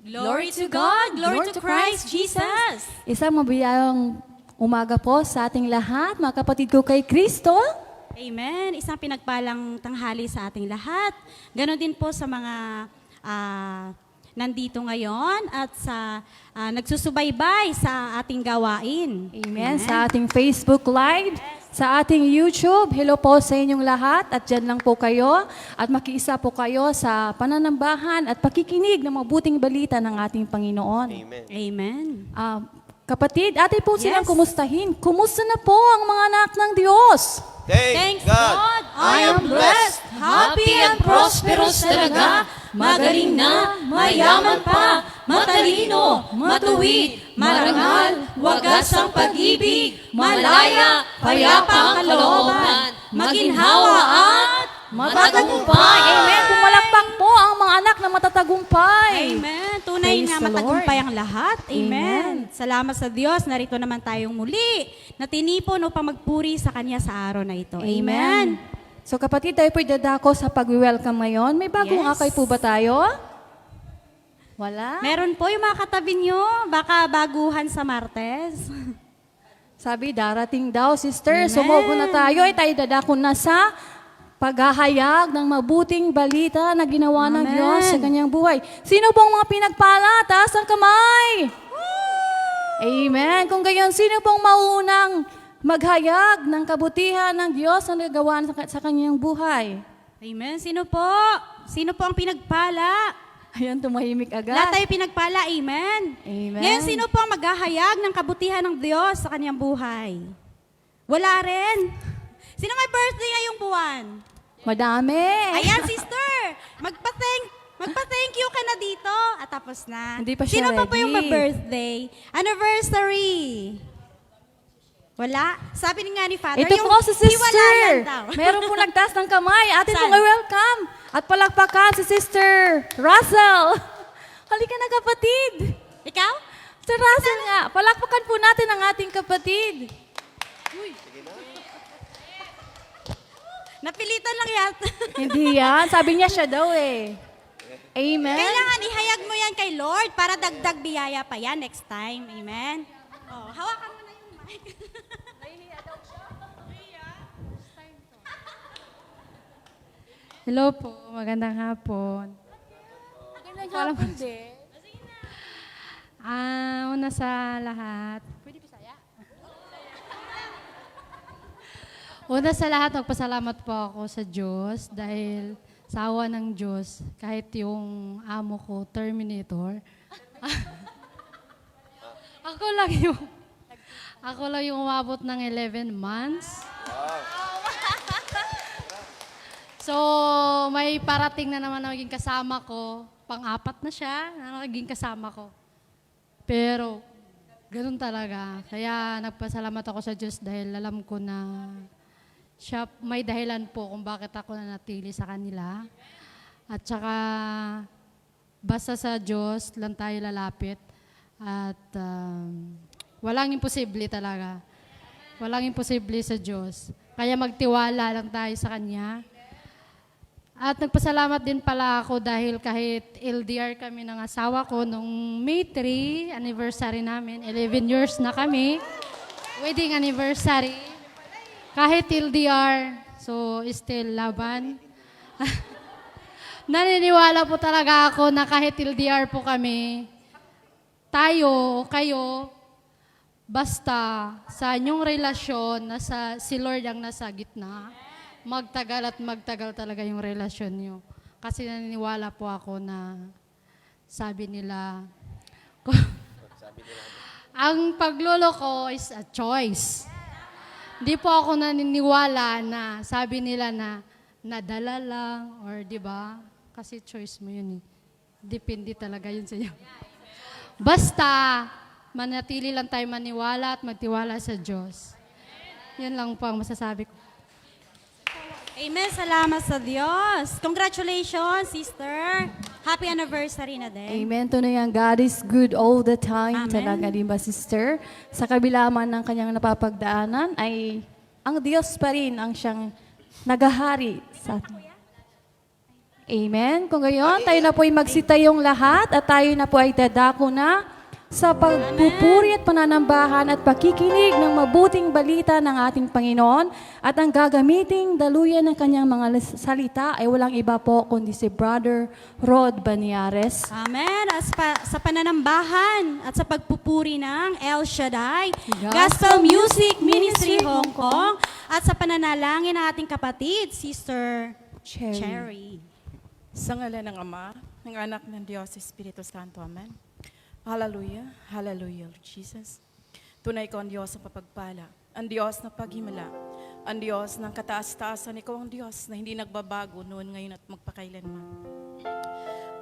Glory to God, glory to Christ Jesus. Isang mabiyayang umaga po sa ating lahat, mga kapatid ko kay Kristo. Amen. Isang pinagpalang tanghali sa ating lahat. Ganon din po sa mga nandito ngayon at sa nagsusubaybay sa ating gawain. Amen. Sa ating Facebook Live, sa ating YouTube, hello po sa inyong lahat at dyan lang po kayo at makiisa po kayo sa pananambahan at pakikinig ng mabuting balita ng ating Panginoon. Amen. Amen. Kapatid, atin po silang Yes. kumustahin. Kumusta na po ang mga anak ng Diyos? Thanks God, I am blessed, happy and prosperous talaga. Magaling na, mayaman pa, matalino, matuwid, marangal, wagas ang pag-ibig, malaya, payapa ang kalooban, maginhawa at Matatagumpay. Amen. Pumalakpak po ang mga anak na matatagumpay. Amen. Tunay Praise nga the matagumpay Lord. ang lahat. Amen. Salamat sa Diyos. Narito naman tayong muli na tinipon upang magpuri sa Kanya sa araw na ito. Amen. So kapatid, tayo po dadako sa pag-welcome ngayon. May bagong Yes. akay po ba tayo? Wala. Meron po yung mga katabi nyo, baka baguhan sa Martes. Sabi, darating daw, sister. Amen. Sumubo na tayo. Ay tayo dadako na sa paghahayag ng mabuting balita na ginawa ng Amen. Diyos sa kanyang buhay. Sino pong mga pinagpala? Taas ang kamay. Amen. Kung gayon, sino pong maunang maghayag ng kabutihan ng Diyos na nagawa sa kanyang buhay? Amen. Sino po? Sino po ang pinagpala? Ayan, tumahimik agad. Lahat tayo pinagpala. Amen. Amen. Ngayon, sino po ang maghahayag ng kabutihan ng Diyos sa kanyang buhay? Wala rin. Sino may birthday ngayong buwan? Madami. Ayan, sister. Magpa-thank you ka na dito. At tapos na. Hindi pa siya Sino pa po yung ready. birthday? Anniversary. Wala? Sabi nga ni Father, Ito yung po si hiwalayan sister. daw. Meron po nagtaas ng kamay. Atin Saan? pong welcome. At palakpakan si Sister Russell. Halika na kapatid. Ikaw? Sir Russell nga. Palakpakan po natin ang ating kapatid. Napilitan lang yata. Hindi yan. Sabi niya siya daw eh. Amen. Kailangan ihayag mo yan kay Lord para dagdag biyaya pa yan next time. Amen? Oh, hawakan mo na yung mic. Hello po, magandang hapon. Magandang hapon din. Una sa lahat. Una sa lahat, magpasalamat po ako sa Diyos dahil sa awa ng Diyos, kahit yung amo ko, Terminator, ako lang yung umabot ng 11 months. So, may parating na naman na maging kasama ko. Pang-apat na siya na naging kasama ko. Pero, ganun talaga. Kaya nagpasalamat ako sa Diyos dahil alam ko na siya may dahilan po kung bakit ako nanatili sa kanila. At saka, basta sa Diyos lang tayo lalapit. At walang imposible talaga. Walang imposible sa Diyos. Kaya magtiwala lang tayo sa Kanya. At nagpasalamat din pala ako dahil kahit LDR kami ng asawa ko nung May 3, anniversary namin, 11 years na kami, wedding anniversary. Kahit LDR, so still laban. Naniniwala po talaga ako na kahit LDR po kami, tayo, kayo, basta sa inyong relasyon, si Lord ang nasa gitna, magtagal at magtagal talaga yung relasyon nyo. Kasi naniniwala po ako na sabi nila, ang pagluloko is a choice. Hindi po ako naniniwala na sabi nila na nadala lang or di ba? Kasi choice mo yun eh. Depende talaga yun sa iyo. Basta, manatili lang tayo maniwala at magtiwala sa Diyos. Yan lang po ang masasabi ko. Amen. Salamat sa Diyos. Congratulations, sister. Happy anniversary na din. Amen. Tunay ang God is good all the time. Amen. Talaga, di ba, sister? Sa kabila man ng kanyang napapagdaanan, ay ang Diyos pa rin ang siyang nagahari sa atin. Amen. Kung gayon, tayo na po ay magsitayong lahat at tayo na po ay dadako na sa pagpupuri at pananambahan at pakikinig ng mabuting balita ng ating Panginoon at ang gagamiting daluyan ng kanyang mga salita ay walang iba po kundi si Brother Rod Baniares. Amen. Sa pananambahan at sa pagpupuri ng El Shaddai, Gospel Gospel Music Ministry Hong Kong, at sa pananalangin ng ating kapatid, Sister Cherry. Sa ngalan ng Ama, ng Anak ng Diyos, Espiritu Santo. Amen. Hallelujah. Hallelujah, Lord Jesus. Tunay ko ang Diyos ng papagpala, ang Diyos ng paghimala, ang Diyos ng kataas-taasan. Ikaw ang Diyos na hindi nagbabago noon, ngayon at magpakailanman.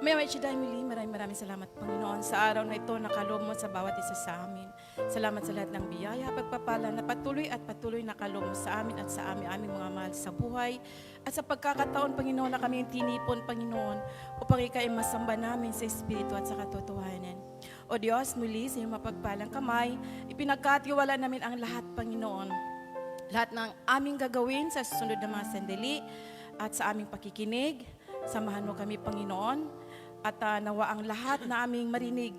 May Shaddai muli, maraming salamat, Panginoon, sa araw na ito nakalob mo sa bawat isa sa amin. Salamat sa lahat ng biyaya, pagpapala na patuloy nakalob mo sa amin at sa aming mga mahal sa buhay. At sa pagkakataon, Panginoon, na kami tinipon, Panginoon, upang ikay masamba namin sa Espiritu at sa katotohanan. O Diyos, muli sa iyong mapagpalang kamay, ipinagkatiwala namin ang lahat, Panginoon. Lahat ng aming gagawin sa susunod na mga sandali at sa aming pakikinig. Samahan mo kami, Panginoon, at nawa ang lahat na aming marinig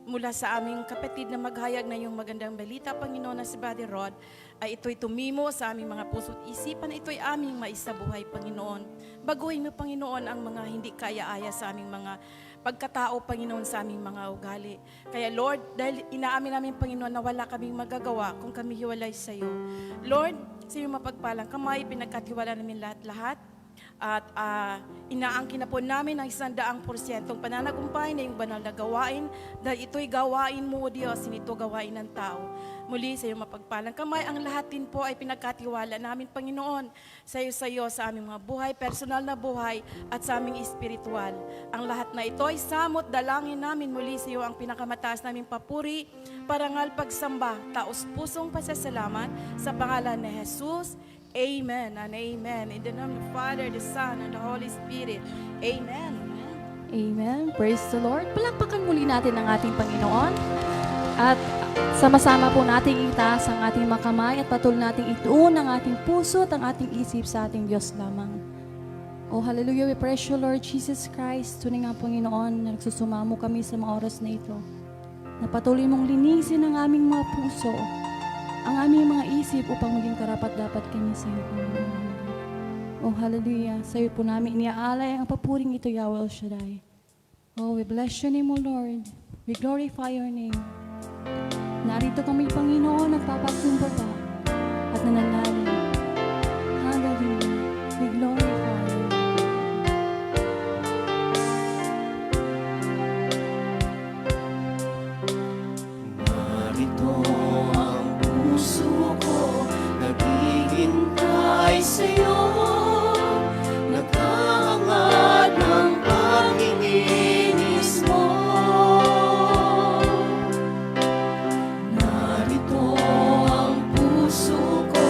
mula sa aming kapatid na maghayag na iyong magandang balita, Panginoon, na si Brother Rod, ay ito'y tumimo sa aming mga puso't isipan, ito'y aming maisabuhay, Panginoon. Baguhin mo, Panginoon, ang mga hindi kaya-aya sa aming mga pagkatao, Panginoon, sa aming mga ugali. Kaya, Lord, dahil inaamin namin, Panginoon, na wala kaming magagawa kung kami hiwalay sa iyo. Lord, sa iyong mapagpalang kamay, pinagkatiwala namin lahat-lahat. At inaangkin na po namin ang 100% pananagumpay na yung banal na gawain dahil ito'y gawain mo, O Diyos, hindi ito gawain ng tao. Muli sa iyong mapagpalang kamay, ang lahat din po ay pinagkatiwala namin, Panginoon, sa iyo, sa aming mga buhay, personal na buhay at sa aming espiritual. Ang lahat na ito ay samot, dalangin namin muli sa iyo ang pinakamataas naming papuri, parangal, pagsamba, taos pusong pasasalamat sa pangalan ni Jesus. Amen and amen. In the name of the Father, the Son, and the Holy Spirit. Amen. Amen. Praise the Lord. Palakpakan muli natin ang ating Panginoon. At sama-sama po nating itaas ang ating mga kamay at patuloy nating ituon ang ating puso at ang ating isip sa ating Diyos lamang. Oh, hallelujah. We praise you, Lord Jesus Christ. Tunay nga, Panginoon, na nagsusumamo kami sa mga oras na ito. Na patuloy mong linisin ang aming mga puso, ang aming mga isip upang maging karapat-dapat kami sa iyo, Panginoon. Oh, hallelujah. Sa iyo po namin iniaalay ang papuring ito, Yahweh El Shaddai. Oh, we bless your name, O Lord. We glorify your name. Narito kami, Panginoon, nagpapakumbaba at nananalig. Hallelujah. We glorify you. Narito ang puso ko, naghihintay sa'yo, naghahangad ng pag-iinis mo. Narito ang puso ko,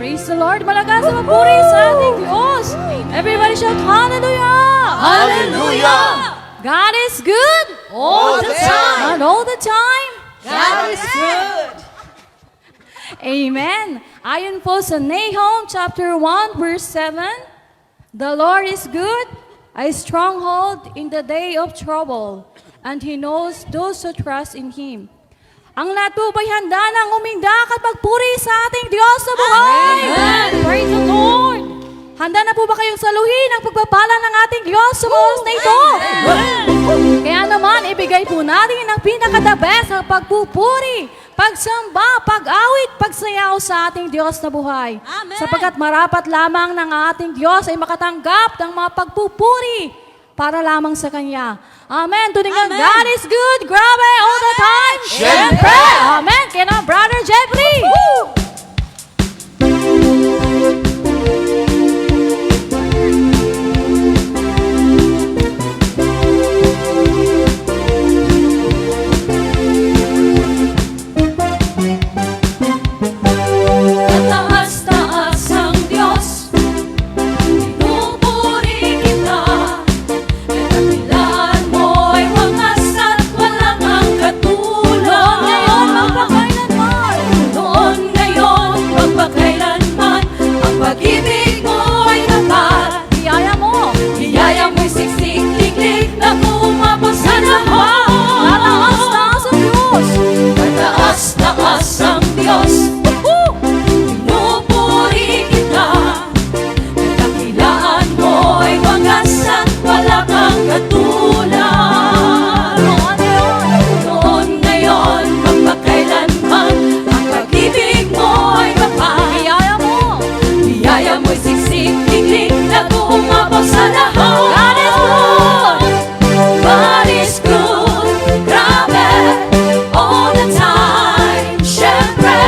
Praise the Lord. Malakas na papuri sa ating Diyos. Everybody shout, Hallelujah! Hallelujah! God is good All the time. and all the time. God is good. Amen. Ayon po sa Nahum chapter 1 verse 7, the Lord is good, a stronghold in the day of trouble, and He knows those who trust in Him. Ang lahat po ba'y handa ng umindak at magpuri sa ating Diyos na buhay? Amen. Praise the Lord! Handa na po ba kayong saluhin ang pagpapala ng ating Diyos sa oras na ito? Kaya naman, ibigay po natin ang pinaka-the best sa pagpupuri, pagsamba, pag-awit, pagsayaw sa ating Diyos na buhay. Amen. Sapagkat marapat lamang ng ating Diyos ay makatanggap ng mga pagpupuri para lamang sa Kanya. Amen. Tuning ang Amen. God is good, grabe, all the time. Siyempre. Amen. Kaya na, Brother Jeffrey. Mataas-taas ang Diyos, pinupuri kita. Kadakilaan mo'y wakas at walang ang katulad. Ngayon, magpakailanman. Noon, ngayon, magpakailanman, ang pag-ibig mo'y tapat. Biyaya mo. Biyaya mo'y siksik-tiklik na kumapos sa lahat. Mataas-taas ang Diyos. Mataas-taas ang Diyos, pinupuri kita. Kadakilaan mo'y wagas at wala kang katulad. Noon, ngayon, magpakailanman, ang pag-ibig mo'y tapat. Biyaya mo. Biyaya mo'y siksik-tiklik na kumapos sa lahat. God is good, grabe, all the time. Siyempre,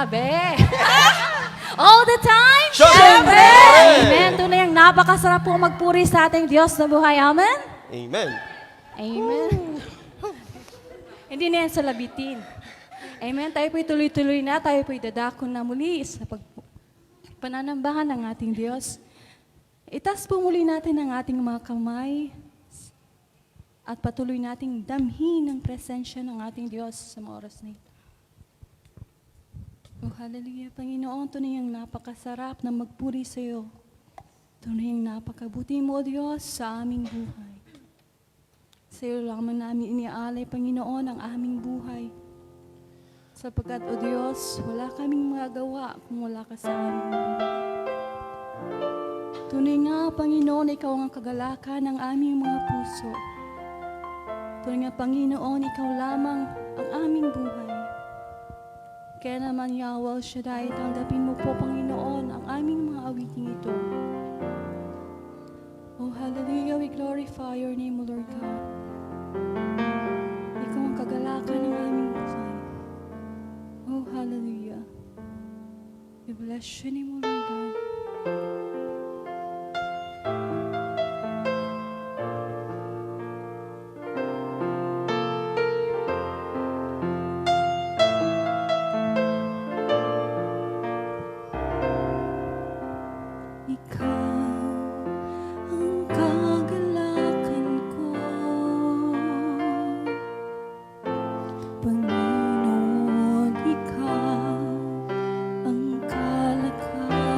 Grabe! All the time? Syempre! Amen. Tunay ang napakasarap po magpuri sa ating Diyos na buhay. Amen? Amen. Amen. Hindi na yan sa labitin. Amen. Tayo po'y tuloy-tuloy na. Tayo po'y dadako na muli sa pananambahan ng ating Diyos. Itas po muli natin ang ating mga kamay at patuloy nating damhin ang presensya ng ating Diyos sa mga oras na ito. Oh, hallelujah, Panginoon, tunay ang napakasarap na magpuri sa iyo. Tunay ang napakabuti mo, O Diyos, sa aming buhay. Sa iyo lamang namin iniaalay, Panginoon, ang aming buhay. Sapagkat, O Diyos, wala kaming magagawa kung wala ka sa amin. Tunay nga, Panginoon, ikaw ang kagalakan ng aming mga puso. Tunay nga, Panginoon, ikaw lamang ang aming buhay. Kaya naman, Yahweh Shaddai, tanggapin mo po, Panginoon, ang aming mga awiting ito. Oh, hallelujah, we glorify your name, O Lord God. Ikaw ang kagalakan ng aming buhay. Oh, hallelujah. We bless your name, O Lord God. Panginoon, ikaw ang kalakasan.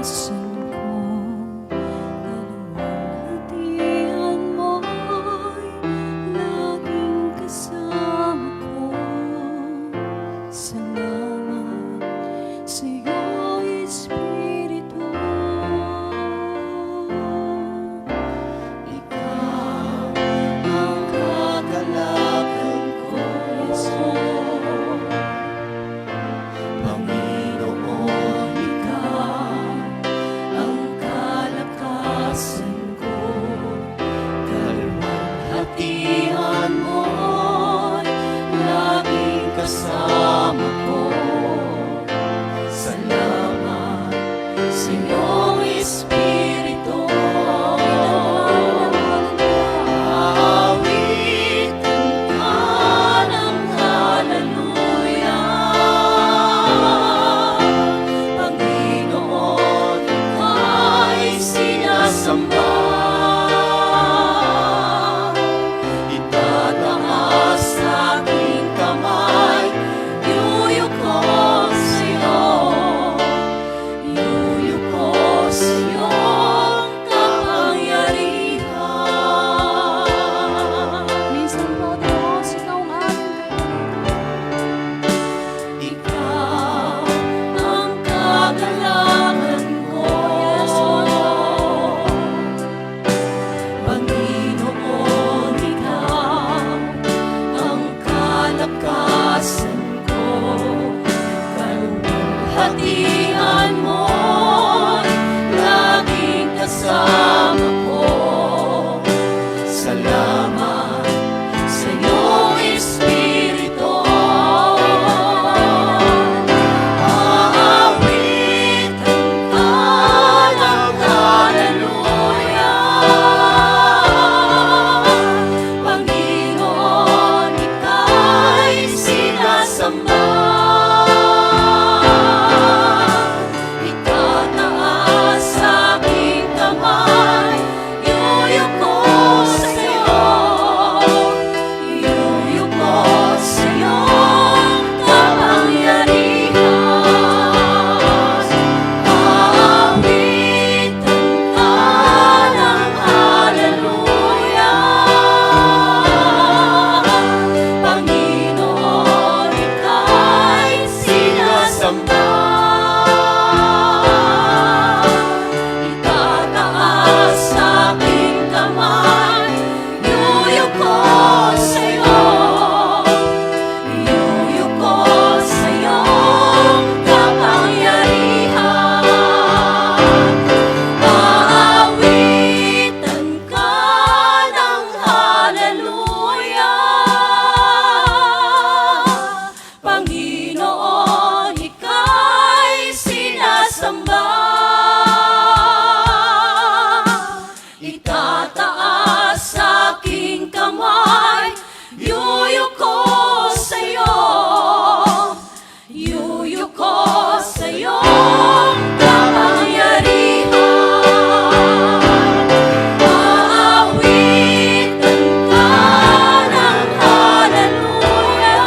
Itataas aking kamay, yuyuko sa'yo, yuyuko sa'yo, kapangyarihan. Aawitan ka ng hallelujah,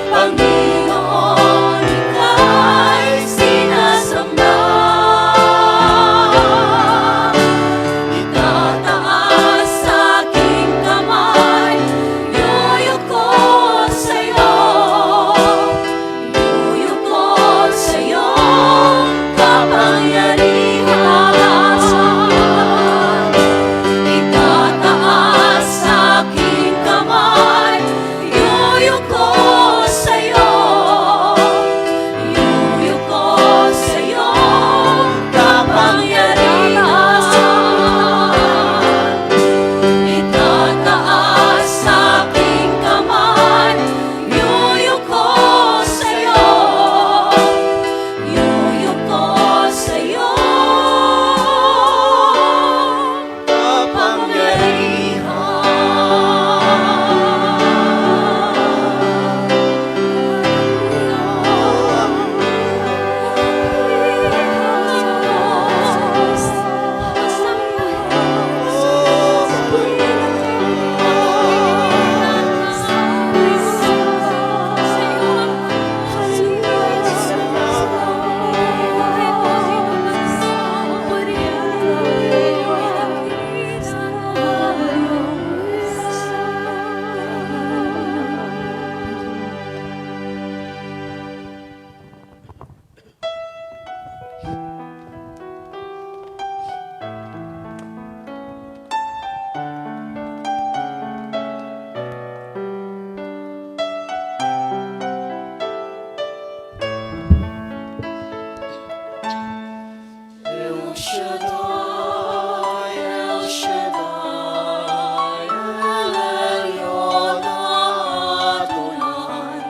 Panginoon, ika'y sinasamba. Itataas aking kamay, yuyuko sa'yo, yuyuko sa'yo, kapangyarihan. Itataas aking kamay, yuyuko sa'yo, yuyuko sa'yo, kapangyarihan. Itataas aking kamay, yuyuko sa'yo, yuyuko sa'yo, El Shaddai, El Shaddai, El Elyon Adonai.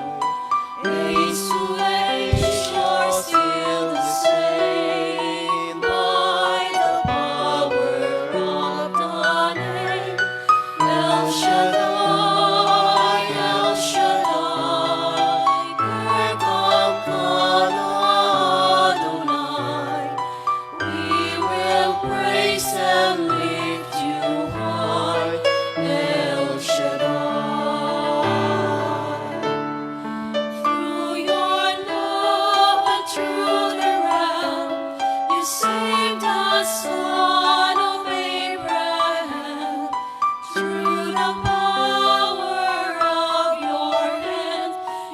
Age to age, you're still the same. By the power of the name, El Shaddai, El Shaddai, Erkamkana Adonai. We will praise and lift you high, El Shaddai. Through your love and through the ram, you saved the son of Abraham. Through the power of your hand,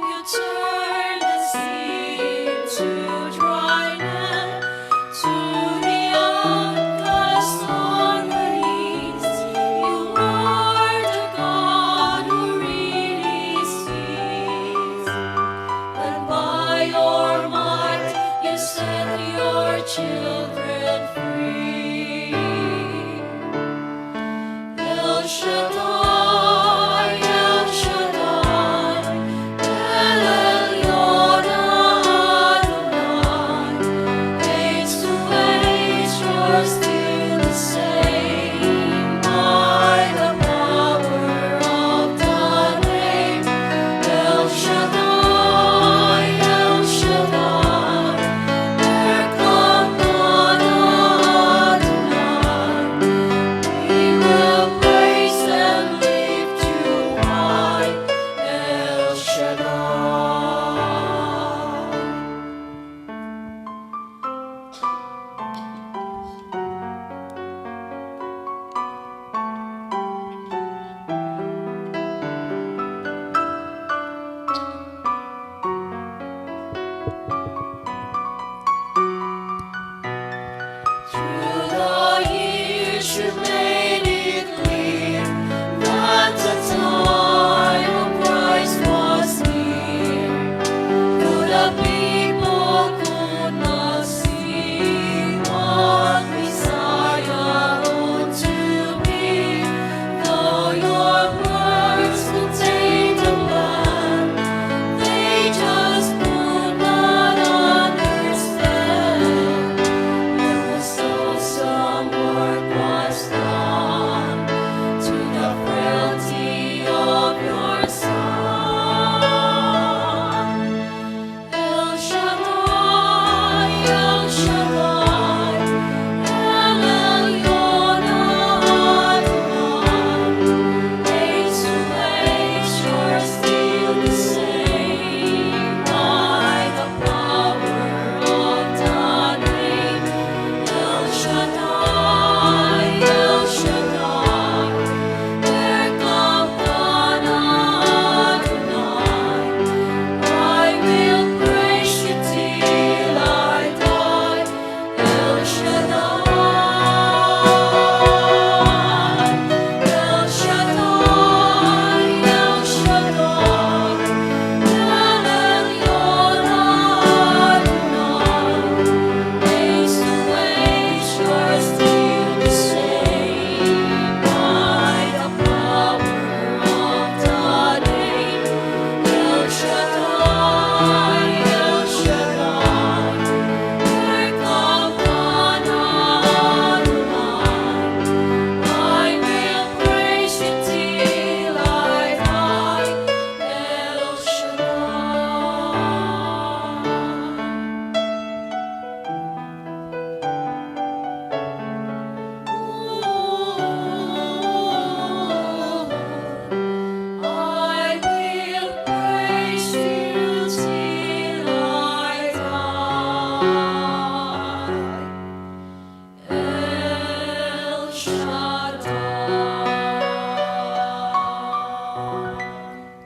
you turned the sea to dry land. To the outcast on the east, you are the God who really sees. And by your might, you set your children free. El Shaddai, El Shaddai, El Elyon Adonai. Age to age, you're still the same. By the power of the name, El Shaddai, El Shaddai, Erkamkana Adonai. We will praise and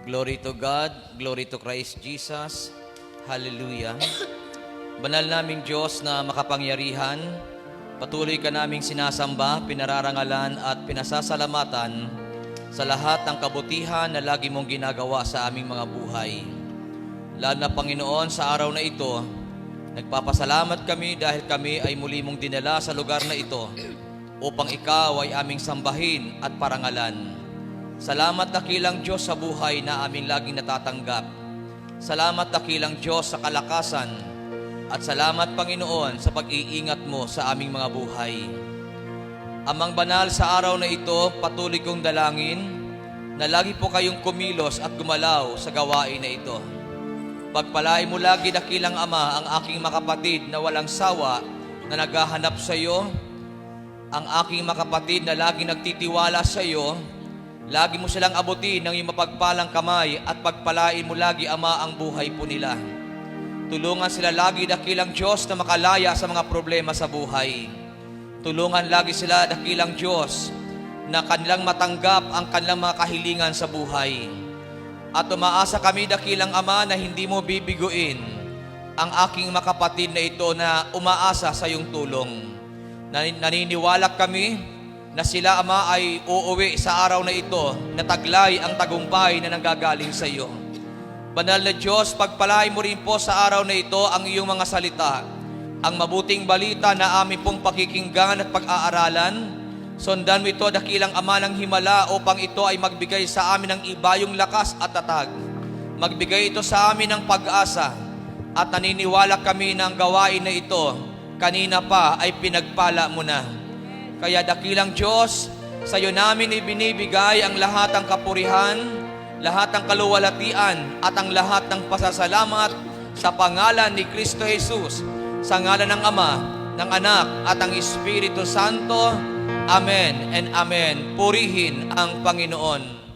Glory to God, glory to Christ Jesus. Hallelujah. Banal naming Diyos na makapangyarihan, patuloy ka naming sinasamba, pinararangalan at pinasasalamatan sa lahat ng kabutihan na lagi mong ginagawa sa aming mga buhay. Lalo na Panginoon, sa araw na ito, nagpapasalamat kami dahil kami ay muli mong dinala sa lugar na ito upang ikaw ay aming sambahin at parangalan. Salamat dakilang Diyos sa buhay na aming laging natatanggap. Salamat dakilang Diyos sa kalakasan at salamat Panginoon sa pag-iingat mo sa aming mga buhay. Amang banal, sa araw na ito, patuloy kong dalangin na lagi po kayong kumilos at gumalaw sa gawain na ito. Pagpalain mo lagi dakilang Ama ang aking makapatid na walang sawa na naghahanap sa iyo, ang aking makapatid na lagi nagtitiwala sa iyo. Lagi mo silang abutin ng iyong mapagpalang kamay at pagpalain mo lagi, Ama, ang buhay po nila. Tulungan sila lagi dakilang Diyos na makalaya sa mga problema sa buhay. Tulungan lagi sila dakilang Diyos na kanilang matanggap ang kanilang mga kahilingan sa buhay. At umaasa kami dakilang Ama na hindi mo bibiguin ang aking makapatid na ito na umaasa sa iyong tulong. Naniniwala kami na sila, Ama, ay uuwi sa araw na ito na taglay ang tagumpay na nanggagaling sa iyo. Banal na Diyos, pagpalain mo rin po sa araw na ito ang iyong mga salita, ang mabuting balita na amin pong pakikinggan at pag-aaralan. Sundan mo ito dakilang Ama ng himala upang ito ay magbigay sa amin ng ibayong lakas at tatag. Magbigay ito sa amin ng pag-asa at naniniwala kami ng gawain na ito kanina pa ay pinagpala mo na. Kaya dakilang Diyos, sa iyo namin ibinibigay ang lahat ng kapurihan, lahat ng kaluwalhatian at ang lahat ng pasasalamat sa pangalan ni Kristo Jesus, sa ngalan ng Ama, ng Anak at ng Espiritu Santo. Amen and Amen. Purihin ang Panginoon.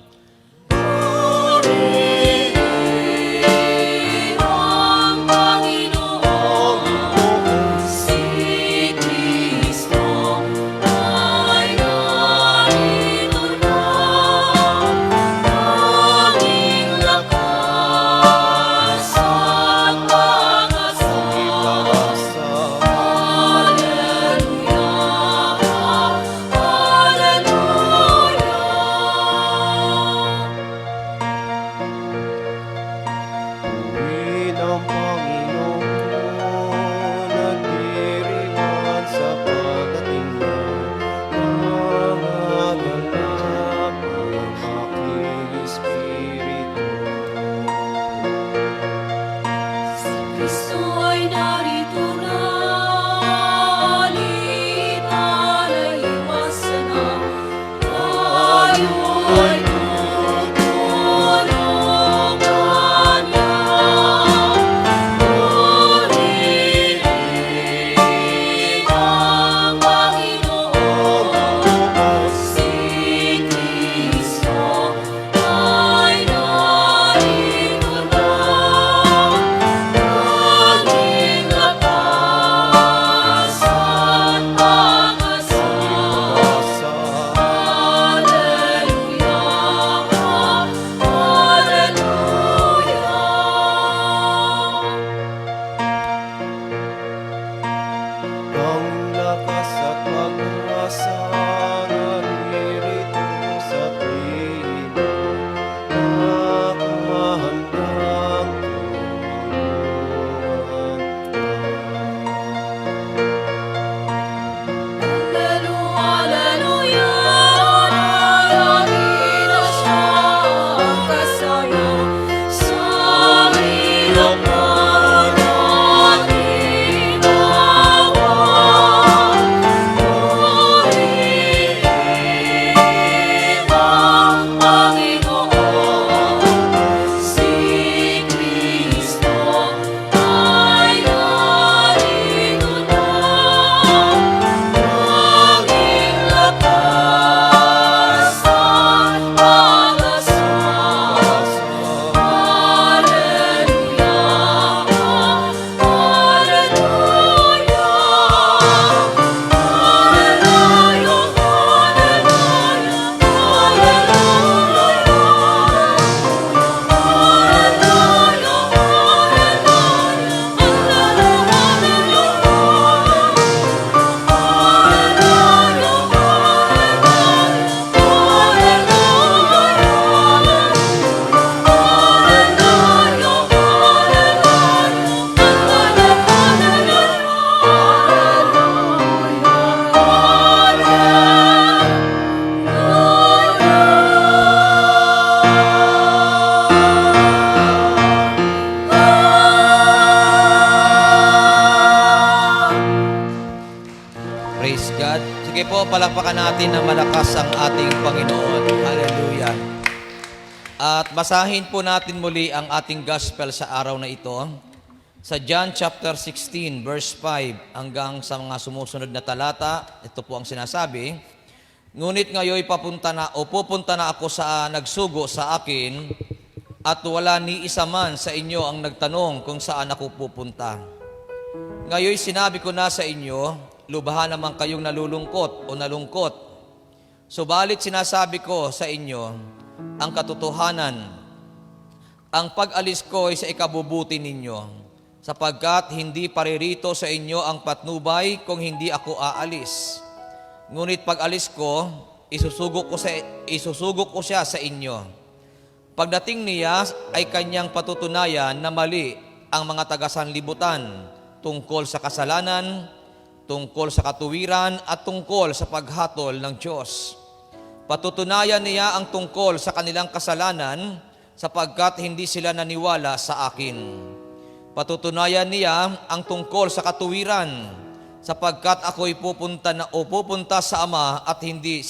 Sige po, palakpakan natin na malakas ang ating Panginoon. Hallelujah. At basahin po natin muli ang ating gospel sa araw na ito. Sa John chapter 16, verse 5 hanggang sa mga sumusunod na talata, ito po ang sinasabi, ngunit ngayon pupunta na ako sa nagsugo sa akin, at wala ni isa man sa inyo ang nagtanong kung saan ako pupunta. Ngayon sinabi ko na sa inyo, lubahan naman kayong nalulungkot o nalungkot. Subalit sinasabi ko sa inyo ang katotohanan. Ang pag-alis ko ay sa ikabubuti ninyo, sapagkat hindi paririto sa inyo ang patnubay kung hindi ako aalis. Ngunit pag-alis ko, isusugo ko siya sa inyo. Pagdating niya ay kanyang patutunayan na mali ang mga taga-sanlibutan tungkol sa kasalanan, tungkol sa katuwiran at tungkol sa paghatol ng Diyos. Patutunayan niya ang tungkol sa kanilang kasalanan sapagkat hindi sila naniwala sa akin. Patutunayan niya ang tungkol sa katuwiran sapagkat ako'y pupunta sa Ama at hindi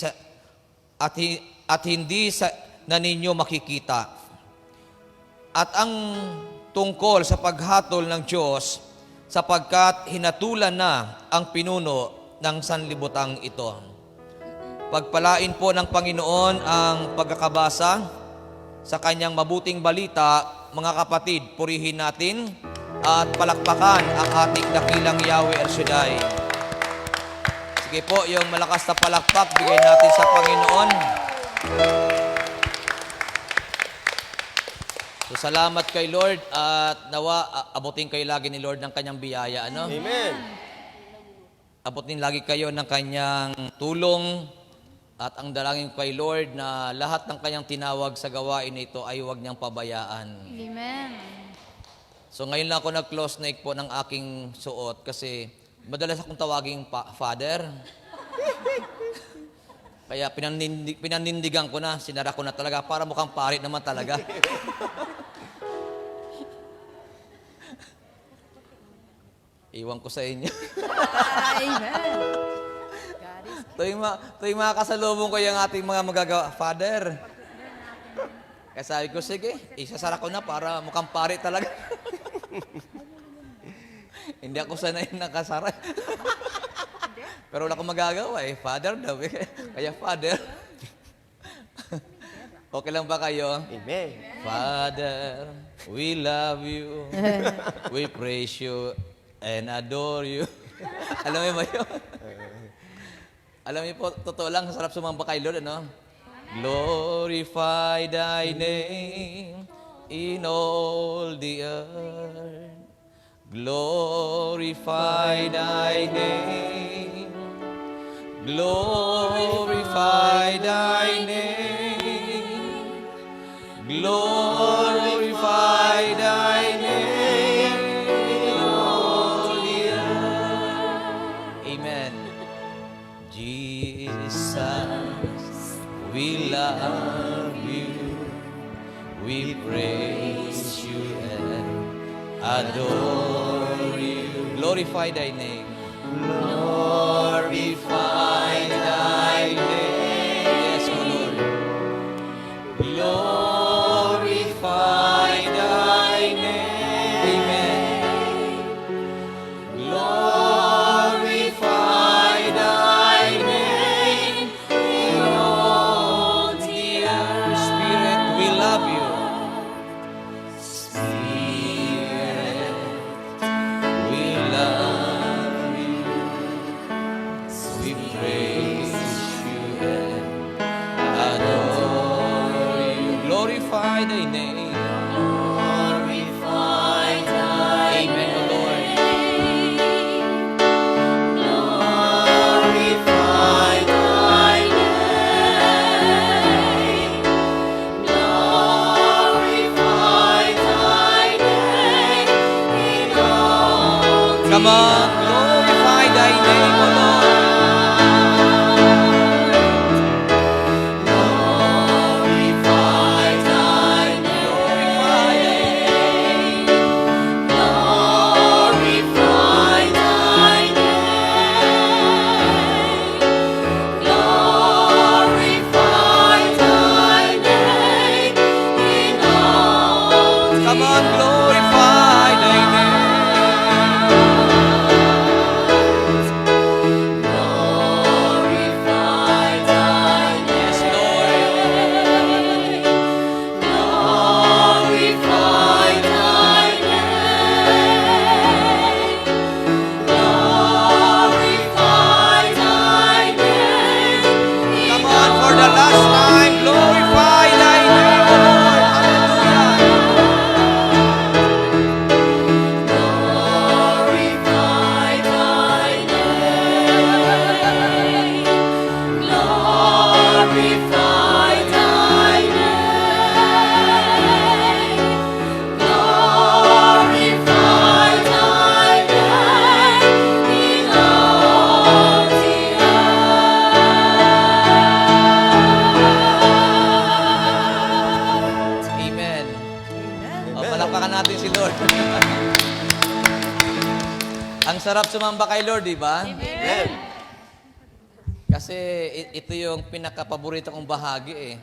na ninyo makikita. At ang tungkol sa paghatol ng Diyos sapagkat hinatulan na ang pinuno ng sanlibutang ito. Pagpalain po ng Panginoon ang pagkakabasa sa kanyang mabuting balita. Mga kapatid, purihin natin at palakpakan ang ating dakilang Yahweh El Shaddai. Sige po, yung malakas na palakpak, bigay natin sa Panginoon. So, salamat kay Lord at nawa abutin kayo lagi ni Lord ng kanyang biyaya. Ano? Amen. Abutin lagi kayo ng kanyang tulong at ang dalangin ko kay Lord na lahat ng kanyang tinawag sa gawain ito ay huwag niyang pabayaan. Amen. So ngayon lang ako nag-close neck po ng aking suot kasi madalas akong tawaging Father. Kaya pinanindigan ko na, sinara ko na talaga para mukhang pari naman talaga. Iwan ko sa inyo. Amen. Tuwing mga kasalubong ko yung ating mga magagawa, Father. Kaya sabi ko, sige, isasara ko na para mukhang pari talaga. Hindi ako sanay nakasara. Pero wala akong magagawa eh. Father daw eh. Kaya Father. Okay lang ba kayo? Amen. Father, we love you. We praise you and adore you. Alam mo ba yun? Alam niyo po, totoo lang, sarap sumamba kay Lord, ano? Glorify thy name in all the earth. Glorify thy name. Glorify thy name. Glorify thy name in all the earth. Amen. Jesus, we love you. We praise you and adore you. Glorify thy name. Glorify thy name. Yes, O Lord. Glorify thy name. Amen. Glorify thy name in all the earth. Spirit, we love you. Spirit, we love you. We praise you and adore you. Glorify thy name. Glorify thy name. Amen, O Lord. Glorify thy name. Glorify thy name in all the Come on, glorify thy name, O Lord. Glorify thy name. sarap sumamba kay Lord, di ba? Kasi ito yung pinaka-paborito kong bahagi eh.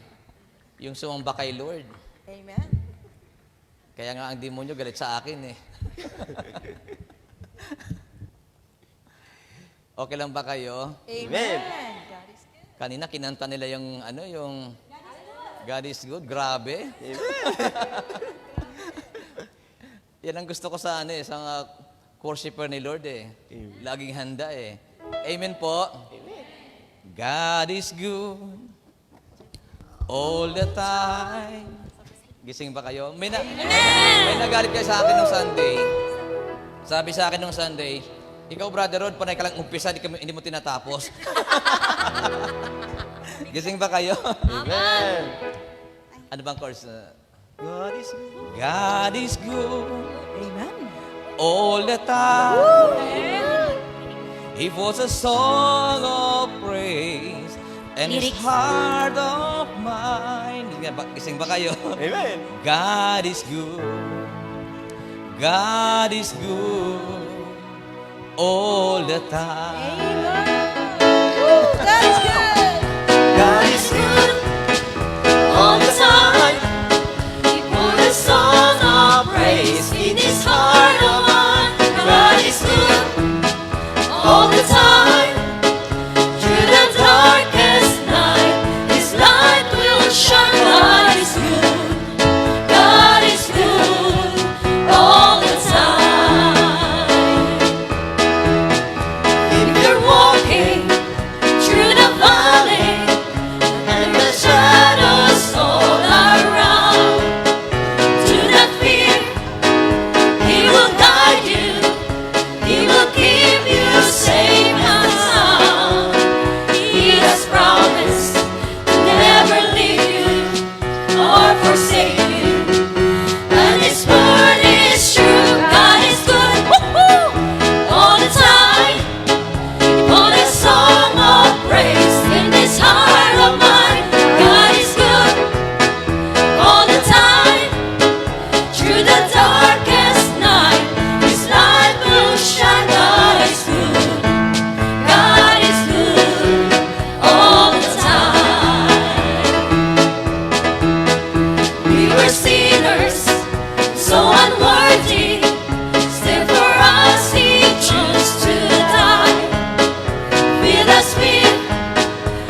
Yung sumamba kay Lord. Amen. Kaya nga ang demonyo galit sa akin eh. Okay lang ba kayo? Amen. Kanina kinanta nila yung yung God is good. Grabe. Yan ang gusto ko sa sa worshiper ni Lord eh. Laging handa eh. Amen po. God is good all the time. Gising ba kayo? May nagalit kayo sa akin nung Sunday. Sabi sa akin nung Sunday, ikaw, Brother Rod, panay ka lang umpisa, hindi mo tinatapos. Gising ba kayo? Amen. Ano bang chorus? God is good. God is good Amen. all the time. It was a song of praise and His Lyrics. heart of mine. Gising ba kayo? Amen. God is good. God is good all the time. That's good. God is good All the time, He put a song of praise in His heart of mine. God is good all the time. Through the darkest night, His light will shine. God is good. God is good all the time. If you're walking through the valley and the shadows all around, do not fear. He will guide you. He will keep you safe and sound. He has promised to never leave you or forsake you. And His word is true. God is good. Woo-hoo! All the time. Put a song of praise in this heart of mine. God is good all the time. Through the darkest night, His light will shine. God is good. God is good all the time. We were sinners, so unworthy. Still for us He chose to die. Fill us with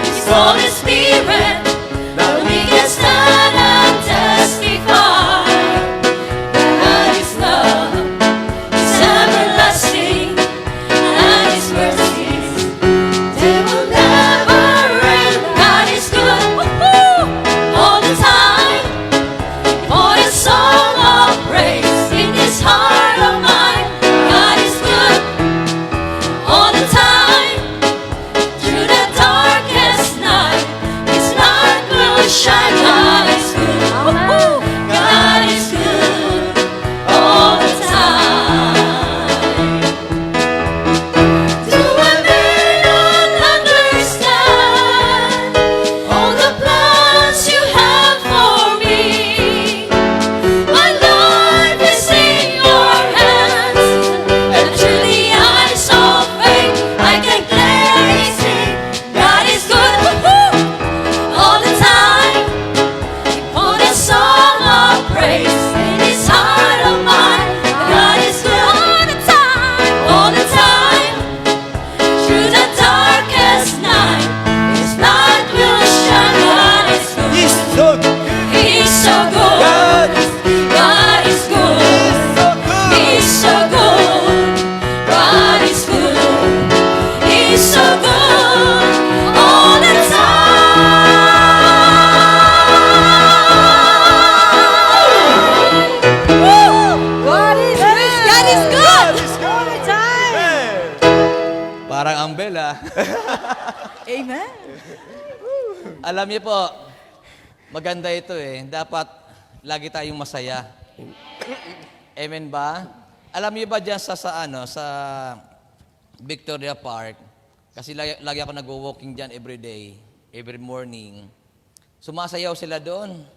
His Holy Spirit, that we can stand and testify. That His love is everlasting, and His mercies, they will never end. God is good, woo-hoo, all the time. For a song of praise in this heart of mine. God is good all the time. Through the darkest night, His light will shine. God is good. Woo-hoo. God is good all the time. Do I may not understand all the plans You have for me? My life is in Your hands, and through the eyes of faith, I can clearly see God is good, woo-hoo, all the time. He put a song of praise in His heart of mine. God is good all the time, all the time. Through the darkest night, His light will shine. God is good. He's so good. He's so good. God is God is good. so good. He's so good. God is good. He's so good all the time. God is good. God is good. God is good. All the time. Amen. Parang Ambela. Amen. Alam niyo po, maganda ito eh. Dapat lagi tayong masaya. Amen ba? Alam niyo ba dyan sa Victoria Park, kasi lagi ako nag-walking dyan every day, every morning. Sumasayaw sila doon.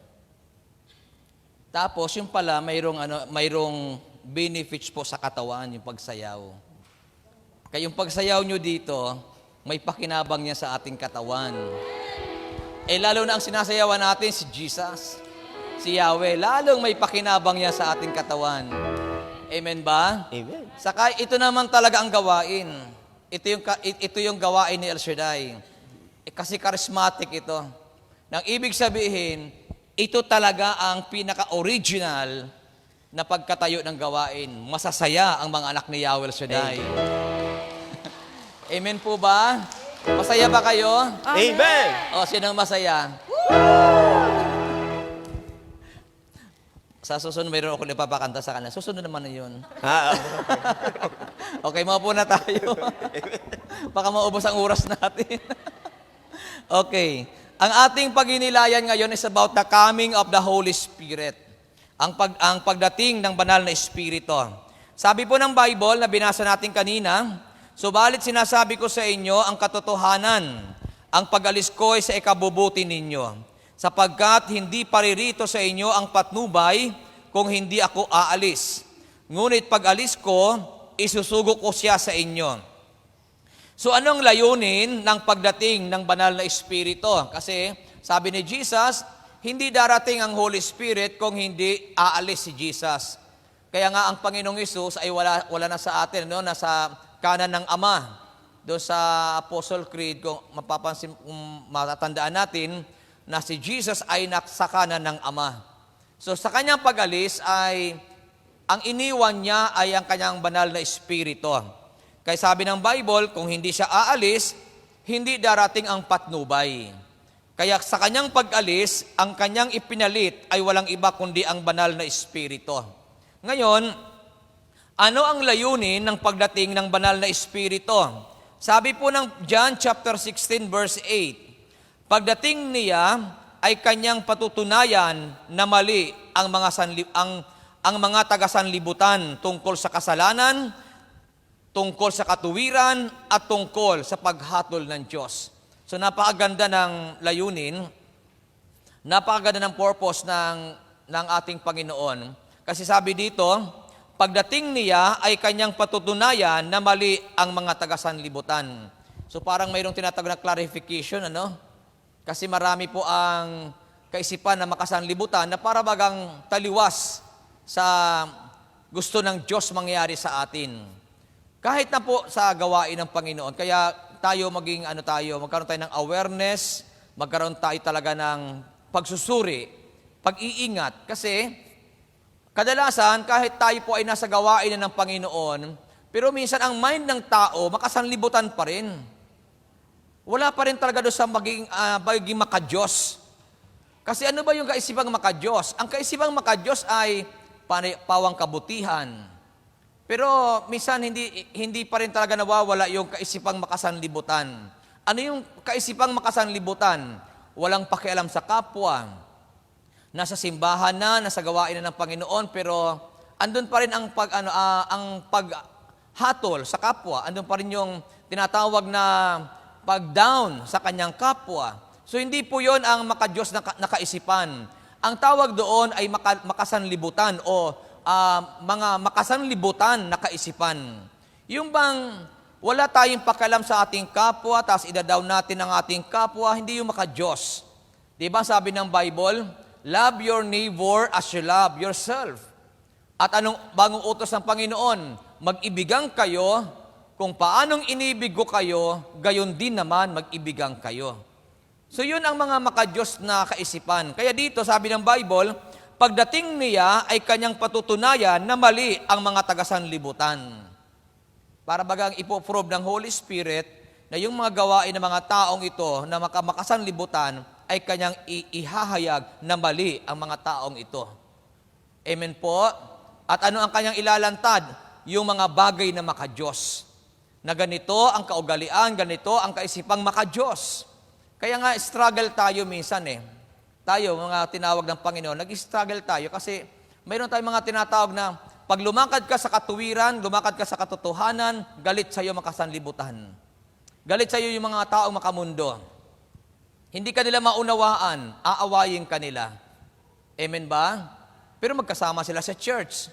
Tapos yung pala mayroong benefits po sa katawan yung pagsayaw. Kayong pagsayaw nyo dito, may pakinabang niya sa ating katawan. Lalo na ang sinasayawan natin si Jesus, si Yahweh, lalong may pakinabang niya sa ating katawan. Amen ba? Amen. Saka ito naman talaga ang gawain. Ito yung gawain ni El Shaddai. Kasi charismatic ito. Nang ibig sabihin, ito talaga ang pinaka-original na pagkatayo ng gawain. Masasaya ang mga anak ni Yahweh El Shaddai. Amen po ba? Masaya ba kayo? Amen. O, sinong masaya? Sa susunod, mayroon ako napapakanta sa kanila. Susunod naman na yun. Okay, maupo na tayo. Baka maubos ang oras natin. Okay. Ang ating pagninilayan ngayon is about the coming of the Holy Spirit. Ang pagdating ng banal na Espiritu. Sabi po ng Bible na binasa natin kanina, subalit sinasabi ko sa inyo ang katotohanan, ang pag-alis ko ay sa ikabubuti ninyo, sapagkat hindi paririto sa inyo ang patnubay kung hindi ako aalis. Ngunit pag-alis ko, isusugo ko siya sa inyo. So anong layunin ng pagdating ng banal na Espiritu? Kasi sabi ni Jesus, hindi darating ang Holy Spirit kung hindi aalis si Jesus. Kaya nga ang Panginoong Hesus ay wala na sa atin, no? Nasa kanan ng Ama. Doon sa Apostle Creed, kung mapapansin, kung matatandaan natin, na si Jesus ay nasa kanan ng Ama. So sa kanyang pag-alis ay, ang iniwan niya ay ang kanyang banal na Espiritu. Kaya sabi ng Bible, kung hindi siya aalis, hindi darating ang patnubay. Kaya sa kanyang pag-alis, ang kanyang ipinalit ay walang iba kundi ang banal na Espiritu. Ngayon, ano ang layunin ng pagdating ng banal na Espiritu? Sabi po ng John chapter 16 verse 8, pagdating niya ay kanyang patutunayan na mali ang mga taga-sanlibutan tungkol sa kasalanan, tungkol sa katuwiran, at tungkol sa paghatol ng Diyos. So napakaganda ng layunin, napakaganda ng purpose ng ating Panginoon. Kasi sabi dito, pagdating niya ay kanyang patutunayan na mali ang mga taga-sanlibutan. So parang mayroong tinatawag na clarification, ano? Kasi marami po ang kaisipan na makasanlibutan na para bagang taliwas sa gusto ng Diyos mangyari sa atin. Kahit na po sa gawain ng Panginoon. Kaya tayo magkaroon tayo ng awareness, magkaroon tayo talaga ng pagsusuri, pag-iingat. Kasi kadalasan, kahit tayo po ay nasa gawain na ng Panginoon, pero minsan ang mind ng tao, makasanlibutan pa rin. Wala pa rin talaga doon sa magiging makadiyos. Kasi ano ba yung kaisipang makadiyos? Ang kaisipang makadiyos ay pawang kabutihan. Pero minsan hindi pa rin talaga nawawala yung kaisipang makasanlibutan. Ano yung kaisipang makasanlibutan? Walang pakialam sa kapwa. Nasa simbahan na, nasa gawain na ng Panginoon, pero andun pa rin ang paghatol sa kapwa. Andun pa rin yung tinatawag na pag-down sa kanyang kapwa. So hindi po yon ang makadiyos na kaisipan. Ang tawag doon ay makasanlibutan o mga makasanlibutan na kaisipan. Yung bang wala tayong pakialam sa ating kapwa, tapos idadaw natin ang ating kapwa, hindi yung makadiyos. Diba sabi ng Bible, love your neighbor as you love yourself. At anong bagong utos ng Panginoon? Mag-ibigang kayo, kung paanong inibig ko kayo, gayon din naman mag-ibigang kayo. So yun ang mga makadiyos na kaisipan. Kaya dito sabi ng Bible, pagdating niya ay kanyang patutunayan na mali ang mga taga-sanlibutan. Para bagang ipoprove ng Holy Spirit na yung mga gawain ng mga taong ito na makasanlibutan ay kanyang ihahayag na mali ang mga taong ito. Amen po. At ano ang kanyang ilalantad? Yung mga bagay na makadiyos. Na ganito ang kaugalian, ganito ang kaisipang makadiyos. Kaya nga struggle tayo minsan Tayo, mga tinawag ng Panginoon, nag-struggle tayo kasi mayroon tayong mga tinatawag na pag lumakad ka sa katuwiran, lumakad ka sa katotohanan, galit sa iyo makasanlibutan. Galit sa iyo yung mga taong makamundo. Hindi ka nila maunawaan, aawayin ka nila. Amen ba? Pero magkasama sila sa church.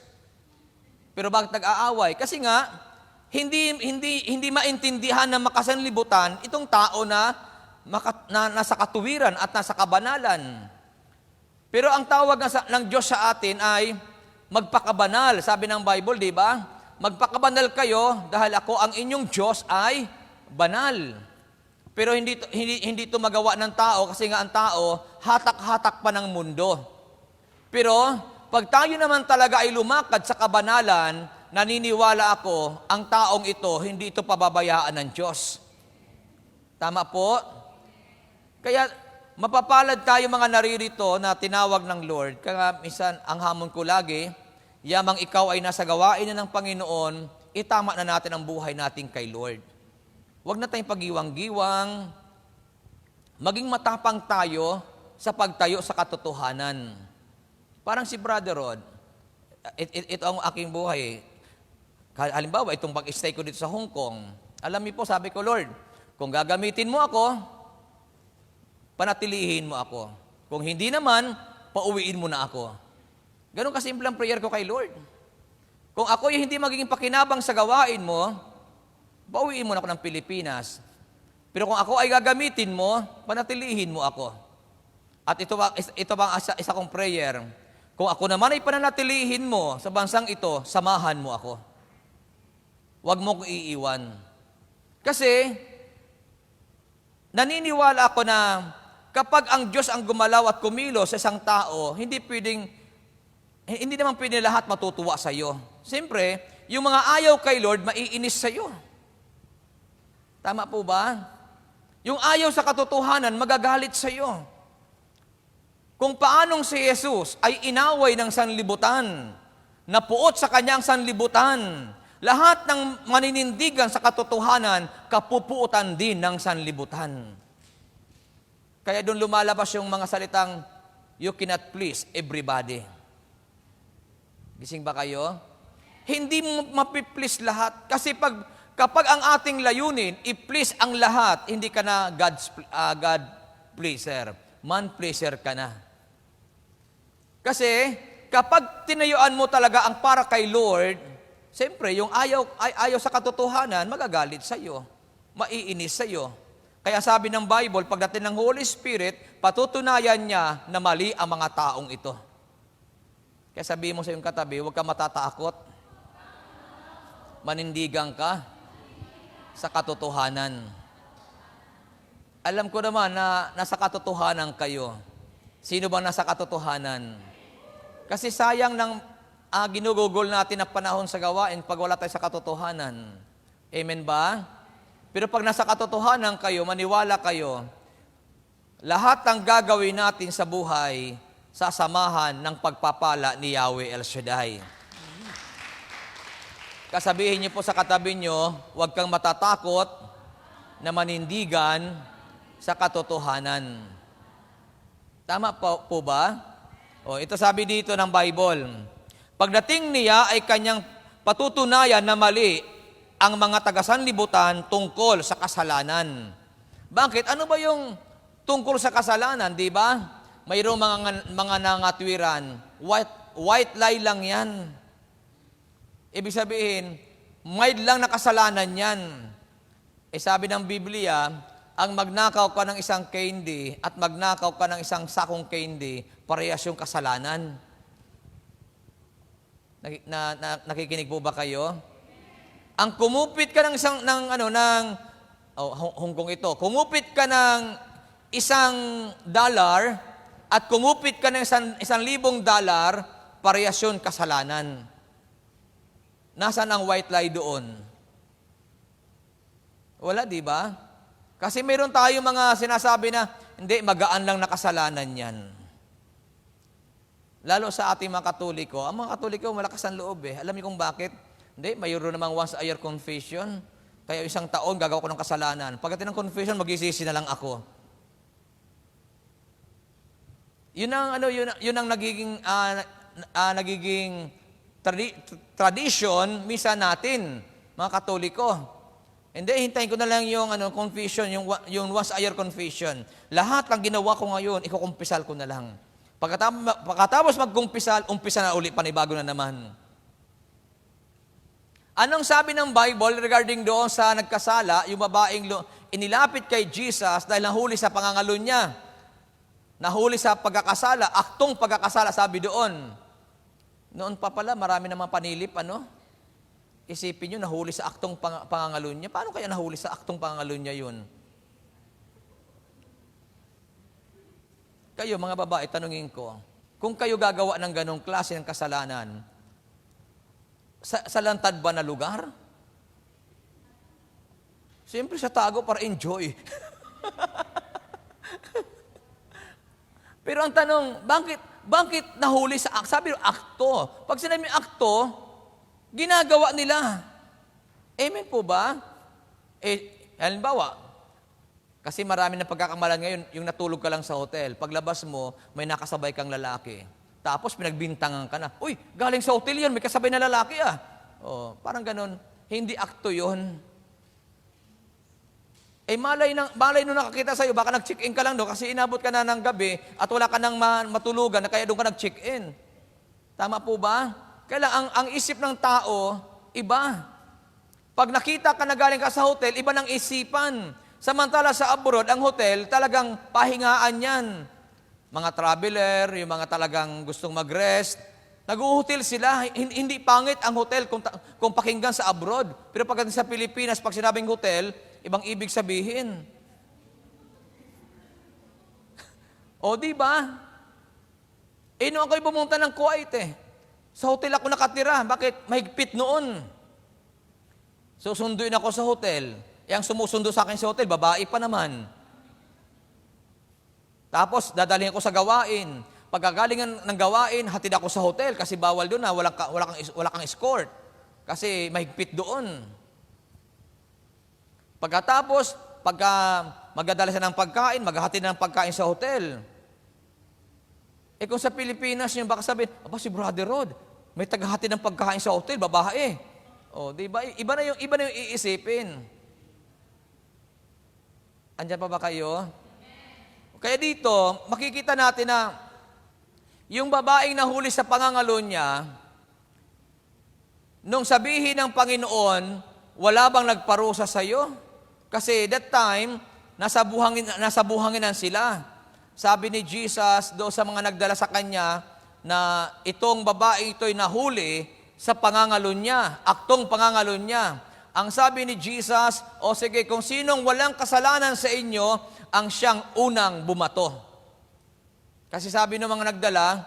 Pero bakit nag-aaway? Kasi nga, hindi maintindihan na makasanlibutan itong tao na nasa katuwiran at nasa kabanalan. Pero ang tawag ng Diyos sa atin ay magpakabanal. Sabi ng Bible, di ba? Magpakabanal kayo dahil ako ang inyong Diyos ay banal. Pero hindi ito magawa ng tao kasi nga ang tao hatak-hatak pa ng mundo. Pero pag tayo naman talaga ay lumakad sa kabanalan, naniniwala ako, ang taong ito, hindi ito pababayaan ng Diyos. Tama po? Kaya mapapalad tayo mga naririto na tinawag ng Lord. Kaya minsan ang hamon ko lagi, yamang ikaw ay nasa gawain na ng Panginoon, itama na natin ang buhay natin kay Lord. Huwag na tayong pagiwang-giwang, maging matapang tayo sa pagtayo sa katotohanan. Parang si Brother Rod, ito ang aking buhay. Halimbawa, itong pag-stay ko dito sa Hong Kong, alam niyo po, sabi ko, Lord, kung gagamitin mo ako, panatilihin mo ako. Kung hindi naman, pauwiin mo na ako. Ganun kasimple ang prayer ko kay Lord. Kung ako yung hindi magiging pakinabang sa gawain mo, pauwiin mo na ako ng Pilipinas. Pero kung ako ay gagamitin mo, panatilihin mo ako. At ito bang isa kong prayer, kung ako naman ay pananatilihin mo sa bansang ito, samahan mo ako. Huwag mo kong iiwan. Kasi, naniniwala ako na kapag ang Diyos ang gumalaw at kumilos sa isang tao, hindi naman pwede lahat matutuwa sa iyo. Siyempre, yung mga ayaw kay Lord, maiinis sa iyo. Tama po ba? Yung ayaw sa katotohanan, magagalit sa iyo. Kung paanong si Jesus ay inaway ng sanlibutan, napuot sa kanyang sanlibutan, lahat ng maninindigan sa katotohanan, kapupuutan din ng sanlibutan. Kaya doon lumalabas yung mga salitang, you cannot please everybody. Gising ba kayo? Hindi mo mapiplease lahat. Kasi kapag ang ating layunin, i-please ang lahat, hindi ka na God pleaser. Man pleaser ka na. Kasi kapag tinayuan mo talaga ang para kay Lord, siyempre, yung ayaw sa katotohanan, magagalit sa iyo. Maiinis sa iyo. Kaya sabi ng Bible, pagdating ng Holy Spirit, patutunayan niya na mali ang mga taong ito. Kaya sabihin mo sa iyong katabi, huwag ka matatakot. Manindigan ka sa katotohanan. Alam ko naman na nasa katotohanan kayo. Sino bang nasa katotohanan? Kasi sayang ng ginugugol natin na panahon sa gawain pag wala tayo sa katotohanan. Amen ba? Pero pag nasa katotohanan kayo, maniwala kayo, lahat ng gagawin natin sa buhay, sasamahan ng pagpapala ni Yahweh El Shaddai. Kasabihin niyo po sa katabi niyo, huwag kang matatakot na manindigan sa katotohanan. Tama po ba? O, ito sabi dito ng Bible, pagdating niya ay kanyang patutunayan na mali ang mga taga-sanlibutan tungkol sa kasalanan. Bakit? Ano ba yung tungkol sa kasalanan, di ba? Mayroong mga nangatwiran, white lie lang yan. Ibig sabihin, mild lang na kasalanan yan. Sabi ng Biblia, ang magnakaw ka ng isang candy at magnakaw ka ng isang sakong candy, parehas yung kasalanan. Nakikinig po ba kayo? Ang kumupit ka ng Hong Kong ito, kumupit ka ng $1 at kumupit ka ng $1,000, parehas yun kasalanan. Nasaan ang white lie doon? Wala, di ba? Kasi mayroon tayo mga sinasabi na, hindi, magaan lang na kasalanan yan. Lalo sa ating mga Katoliko. Ang mga Katoliko, malakas ang loob eh. Alam niyo kung bakit? Hindi, mayroon namang once a year confession. Kaya isang taon, gagawa ko ng kasalanan. Pagdating ng confession, mag-isisi na lang ako. Yun ang nagiging tradition misa natin, mga Katoliko. Hindi, hintayin ko na lang yung confession, yung once a year confession. Lahat ng ginawa ko ngayon, ikukumpisal ko na lang. Pagkatapos magkumpisal, umpisa na uli, panibago na naman. Anong sabi ng Bible regarding doon sa nagkasala, yung babaeng inilapit kay Jesus dahil nahuli sa pangangalun niya. Nahuli sa pagkakasala, aktong pagkakasala, sabi doon. Noon pa pala, marami namang panilip, ano? Isipin nyo, nahuli sa aktong pangangalun niya. Paano kaya nahuli sa aktong pangangalun niya yun? Kayo, mga babae, tanungin ko, kung kayo gagawa ng ganong klase ng kasalanan, sa lantad ba na lugar? Siyempre sa tago para enjoy. Pero ang tanong, bakit nahuli sa akto? Sabi akto. Pag sinabi akto, ginagawa nila. Amen po ba? Halimbawa, kasi marami na pagkakamalan ngayon, yung natulog ka lang sa hotel. Paglabas mo, may nakasabay kang lalaki. Tapos pinagbintangan ka na, uy, galing sa hotel yun, may kasabay na lalaki ah. Oh, parang ganun. Hindi akto yun. Malay nung nakakita sa'yo, baka nag-check-in ka lang doon kasi inabot ka na ng gabi at wala ka nang matulugan na kaya doon ka nag-check-in. Tama po ba? Kaya ang isip ng tao, iba. Pag nakita ka na galing ka sa hotel, iba ng isipan. Samantala sa abroad, ang hotel, talagang pahingaan yan. Mga traveler, yung mga talagang gustong mag-rest, nag-hotel sila. Hindi pangit ang hotel kung pakinggan sa abroad. Pero pagdating sa Pilipinas, pag sinabing hotel, ibang ibig sabihin. O, di ba? Noon ako'y pumunta ng Kuwait eh. Sa hotel ako nakatira. Bakit? Mahigpit noon. Susunduin ako sa hotel. Ang sumusundo sa akin sa hotel, babae pa naman. Tapos, dadalhin ako sa gawain. Pagkagalingan ng gawain, hatid ako sa hotel kasi bawal doon na wala kang escort. Kasi mahigpit doon. Pagkatapos, pagka magdadala siya ng pagkain, maghahatid ng pagkain sa hotel. Kung sa Pilipinas, yung baka sabihin, aba si Brother Rod, may tagahatid ng pagkain sa hotel, babae. O, di ba? Iba na yung iisipin. Andiyan pa ba kayo? Kaya dito, makikita natin na yung babaeng nahuli sa pangangalo niya, nung sabihin ng Panginoon, wala bang nagparusa sa iyo? Kasi that time, nasa buhanginan sila. Sabi ni Jesus doon sa mga nagdala sa kanya na itong babae ito'y nahuli sa pangangalo niya, aktong pangangalo niya. Ang sabi ni Jesus, o sige, kung sinong walang kasalanan sa inyo, ang siyang unang bumato. Kasi sabi ng mga nagdala,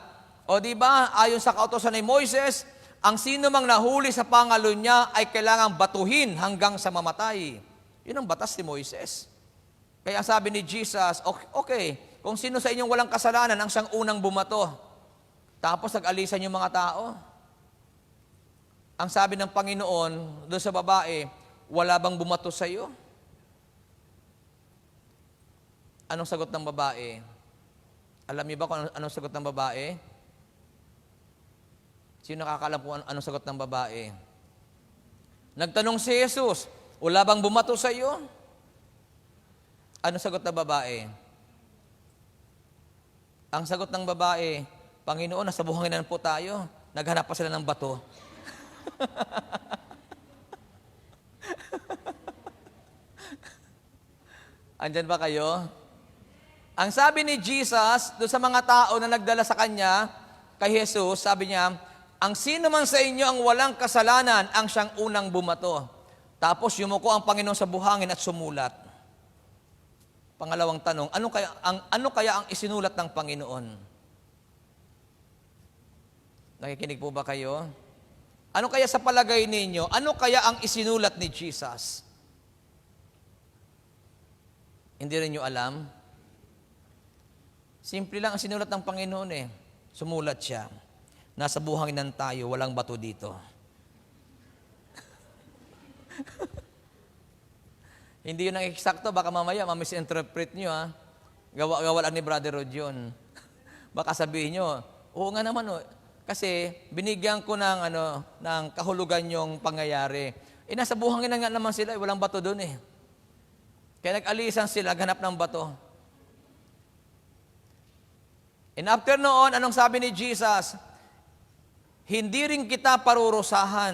o di ba, ayon sa kautosan ni Moises, ang sino mang nahuli sa pangalo niya ay kailangang batuhin hanggang sa mamatay. Yun ang batas ni Moises. Kaya sabi ni Jesus, okay, kung sino sa inyong walang kasalanan, ang siyang unang bumato. Tapos nag-alisan yung mga tao. Ang sabi ng Panginoon doon sa babae, wala bang bumato sa iyo? Anong sagot ng babae? Alam niyo ba kung anong sagot ng babae? Sino nakakaalam kung anong sagot ng babae? Nagtanong si Jesus, wala bang bumato sa iyo? Anong sagot ng babae? Ang sagot ng babae, Panginoon, nasa buhanginan po tayo. Naghanap pa sila ng bato. Andyan ba kayo? Ang sabi ni Jesus, doon sa mga tao na nagdala sa kanya, kay Jesus, sabi niya, ang sino man sa inyo ang walang kasalanan, ang siyang unang bumato. Tapos yumuko ang Panginoon sa buhangin at sumulat. Pangalawang tanong, ano kaya ang isinulat ng Panginoon? Nakikinig po ba kayo? Ano kaya sa palagay ninyo? Ano kaya ang isinulat ni Jesus? Hindi rin nyo alam? Simple lang ang sinulat ng Panginoon eh. Sumulat siya. Nasa buhanginan tayo, walang bato dito. Hindi yun ang eksakto, baka mamaya ma-misinterpret nyo ha. Gawa lang ni Brother Rod yun. Baka sabihin nyo, oo nga naman oh, kasi binigyan ko ng kahulugan yung pangyayari. Nasa buhanginan nga naman sila, walang bato doon eh. Kaya nag-alisan sila, ganap ng bato. And after noon, anong sabi ni Jesus? Hindi rin kita parurusahan.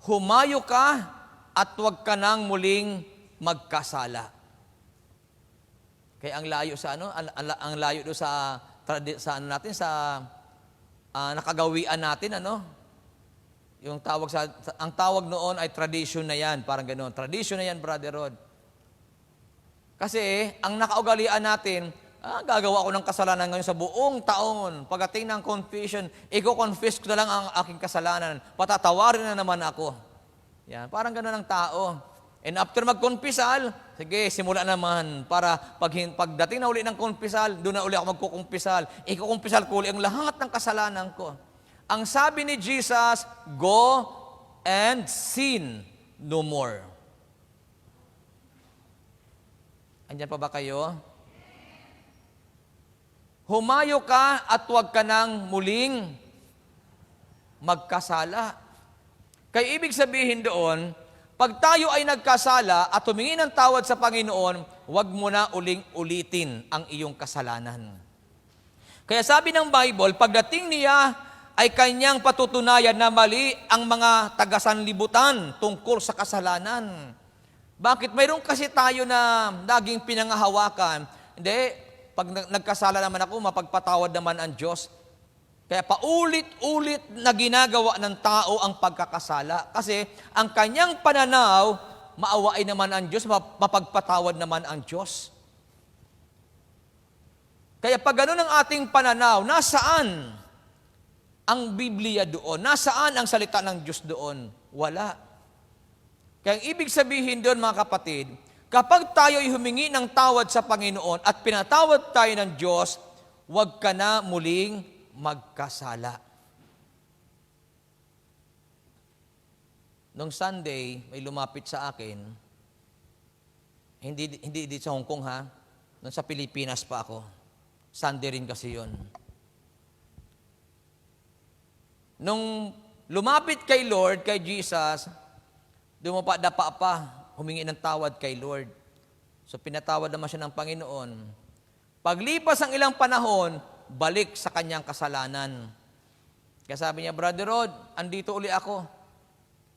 humayo ka at huwag ka nang muling magkasala. Kaya ang layo sa ang layo do sa ano natin sa nakagawian natin Yung ang tawag noon ay tradition na yan, parang ganoon. Tradition na yan, Brother Rod. Kasi ang nakaugalian natin, gagawa ko ng kasalanan ngayon sa buong taon. Pagdating ng confession, i-confess ko na lang ang aking kasalanan. Patatawarin na naman ako. Yan, parang gano'n ang tao. And after mag-confessal, sige, simula naman. Para pagdating na uli ng confessal, doon na uli ako magkukumpisal. Ikukumpisal ko uli ang lahat ng kasalanan ko. Ang sabi ni Jesus, go and sin no more. Andyan pa ba kayo? Humayo ka at huwag ka nang muling magkasala. Kaya ibig sabihin doon, pag tayo ay nagkasala at humingi ng tawad sa Panginoon, huwag mo na uling ulitin ang iyong kasalanan. Kaya sabi ng Bible, pagdating niya ay kanyang patutunayan na mali ang mga taga-sanlibutan tungkol sa kasalanan. Bakit? Mayroon kasi tayo na laging pinangahawakan. Hindi, pag nagkasala naman ako, mapagpatawad naman ang Diyos. Kaya paulit-ulit na ginagawa ng tao ang pagkakasala. Kasi ang kanyang pananaw, maawain naman ang Diyos, mapagpatawad naman ang Diyos. Kaya pag ganun ang ating pananaw, nasaan ang Biblia doon? Nasaan ang salita ng Diyos doon? Wala. Kaya ang ibig sabihin doon, mga kapatid, kapag tayo ay humingi ng tawad sa Panginoon at pinatawad tayo ng Diyos, huwag ka na muling magkasala. Nung Sunday, may lumapit sa akin, hindi dito sa Hong Kong nung sa Pilipinas pa ako. Sunday rin kasi yun. Nung lumapit kay Lord, kay Jesus, dumapa pa, humingi ng tawad kay Lord. So pinatawad naman siya ng Panginoon. Paglipas ang ilang panahon, balik sa kanyang kasalanan. Kaya sabi niya, Brother Rod, andito uli ako.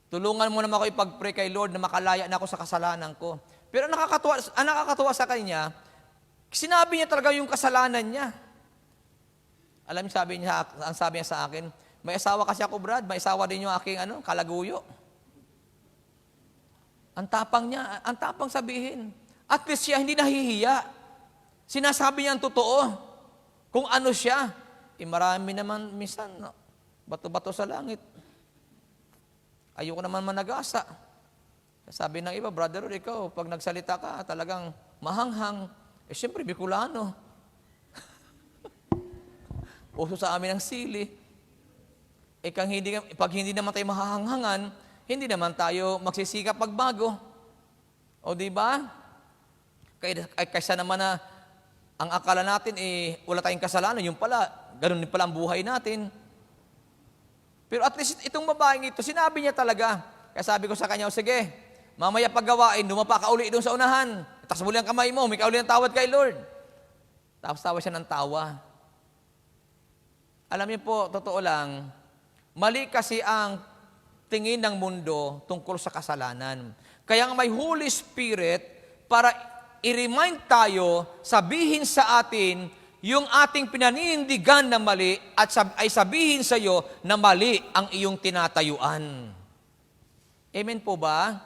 Tulungan mo naman ako ipag-pray kay Lord na makalaya na ako sa kasalanan ko. Pero nakakatuwa sa kanya, sinabi niya talaga yung kasalanan niya. Alam niyo, ang sabi niya sa akin, may asawa kasi ako, Brad, may asawa din yung aking kalaguyo. Ang tapang niya, ang tapang sabihin. At least siya hindi nahihiya. Sinasabi niya ang totoo. Kung ano siya, marami naman minsan, bato-bato sa langit. Ayoko naman managasa. Sabi ng iba, Brother, ikaw, pag nagsalita ka, talagang mahanghang. Siyempre, Bicolano. Uso sa amin ang sili. Pag hindi naman tayo mahahanghangan, hindi naman tayo magsisikap magbago. O di ba? Kaysa naman na ang akala natin wala tayong kasalanan, yung pala, ganun din pala ang buhay natin. Pero at least itong babaeng ito, sinabi niya talaga. Kaya sabi ko sa kanya, sige, mamaya paggawain, dumapa ka uli doon sa unahan. Taas muli ang kamay mo, may kauli ng tawad kay Lord. Tapos tawa siya ng tawa. Alam niyo po, totoo lang, mali kasi ang tingin ng mundo tungkol sa kasalanan. Kaya may Holy Spirit para i-remind tayo, sabihin sa atin yung ating pinaninindigan na mali at ay sabihin sa iyo na mali ang iyong tinatayuan. Amen po ba?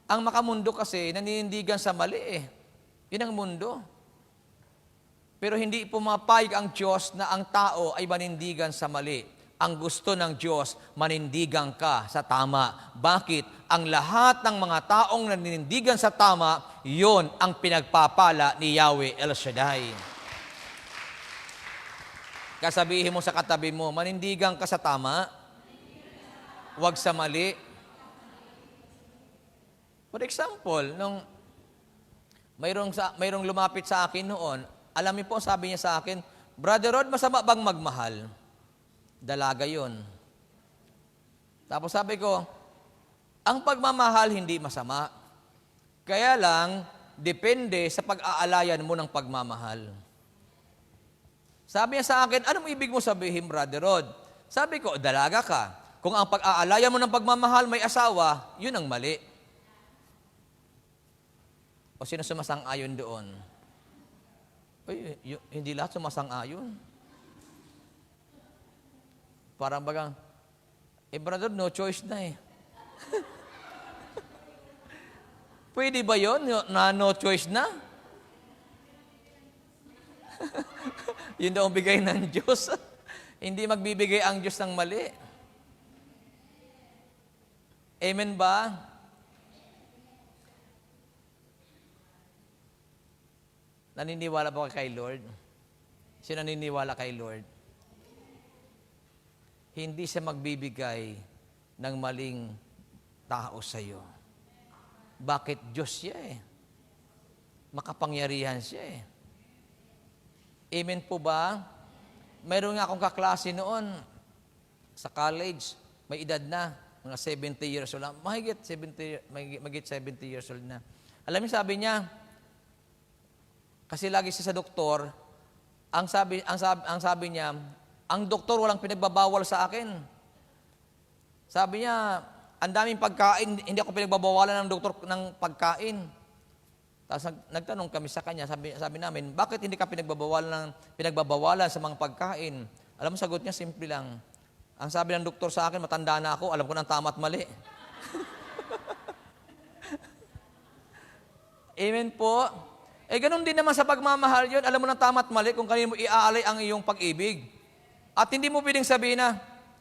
Ang makamundo kasi naninindigan sa mali Yun ang mundo. Pero hindi pumapayag ang Diyos na ang tao ay manindigan sa mali. Ang gusto ng Diyos, manindigan ka sa tama. Bakit? Ang lahat ng mga taong naninindigan sa tama, yon ang pinagpapala ni Yahweh El Shaddai. Kasabihin mo sa katabi mo, manindigan ka sa tama, huwag sa mali. For example, nung mayroong lumapit sa akin noon, alam niyo po, sabi niya sa akin, Brother Rod, masama bang magmahal? Dalaga yun. Tapos sabi ko, ang pagmamahal hindi masama. Kaya lang, depende sa pag-aalayan mo ng pagmamahal. Sabi niya sa akin, anong ibig mo sabihin, Brother Rod? Sabi ko, dalaga ka. kung ang pag-aalayan mo ng pagmamahal may asawa, yun ang mali. O sino sumasang-ayon doon? Uy, hindi lahat sumasang-ayon. Parang bagang, brother, no choice na eh. Pwede ba yun na no choice na? Yun daw ang bigay ng Diyos. Hindi magbibigay ang Diyos ng mali. Amen ba? Naniniwala ba kay Lord? Sino naniniwala kay Lord? Hindi siya magbibigay ng maling tao sa iyo. Bakit? Diyos siya eh. Makapangyarihan siya eh. Amen po ba? Mayroon nga akong kaklase noon sa college, may edad na, mga 70 years old na. Mahigit 70 years old na. Alam niyo, sabi niya, kasi lagi siya sa doktor, ang sabi niya, ang doktor walang pinagbabawal sa akin. Sabi niya, ang daming pagkain, hindi ako pinagbabawalan ng doktor ng pagkain. Tapos nagtanong kami sa kanya, sabi namin, bakit hindi ka pinagbabawalan sa mga pagkain? Alam mo, sagot niya, simple lang. Ang sabi ng doktor sa akin, matanda na ako, alam ko ng tama at mali. Amen po. Ganun din naman sa pagmamahal yun. Alam mo ng tama at mali kung kanino mo iaalay ang iyong pag-ibig. At hindi mo pwedeng sabihin na,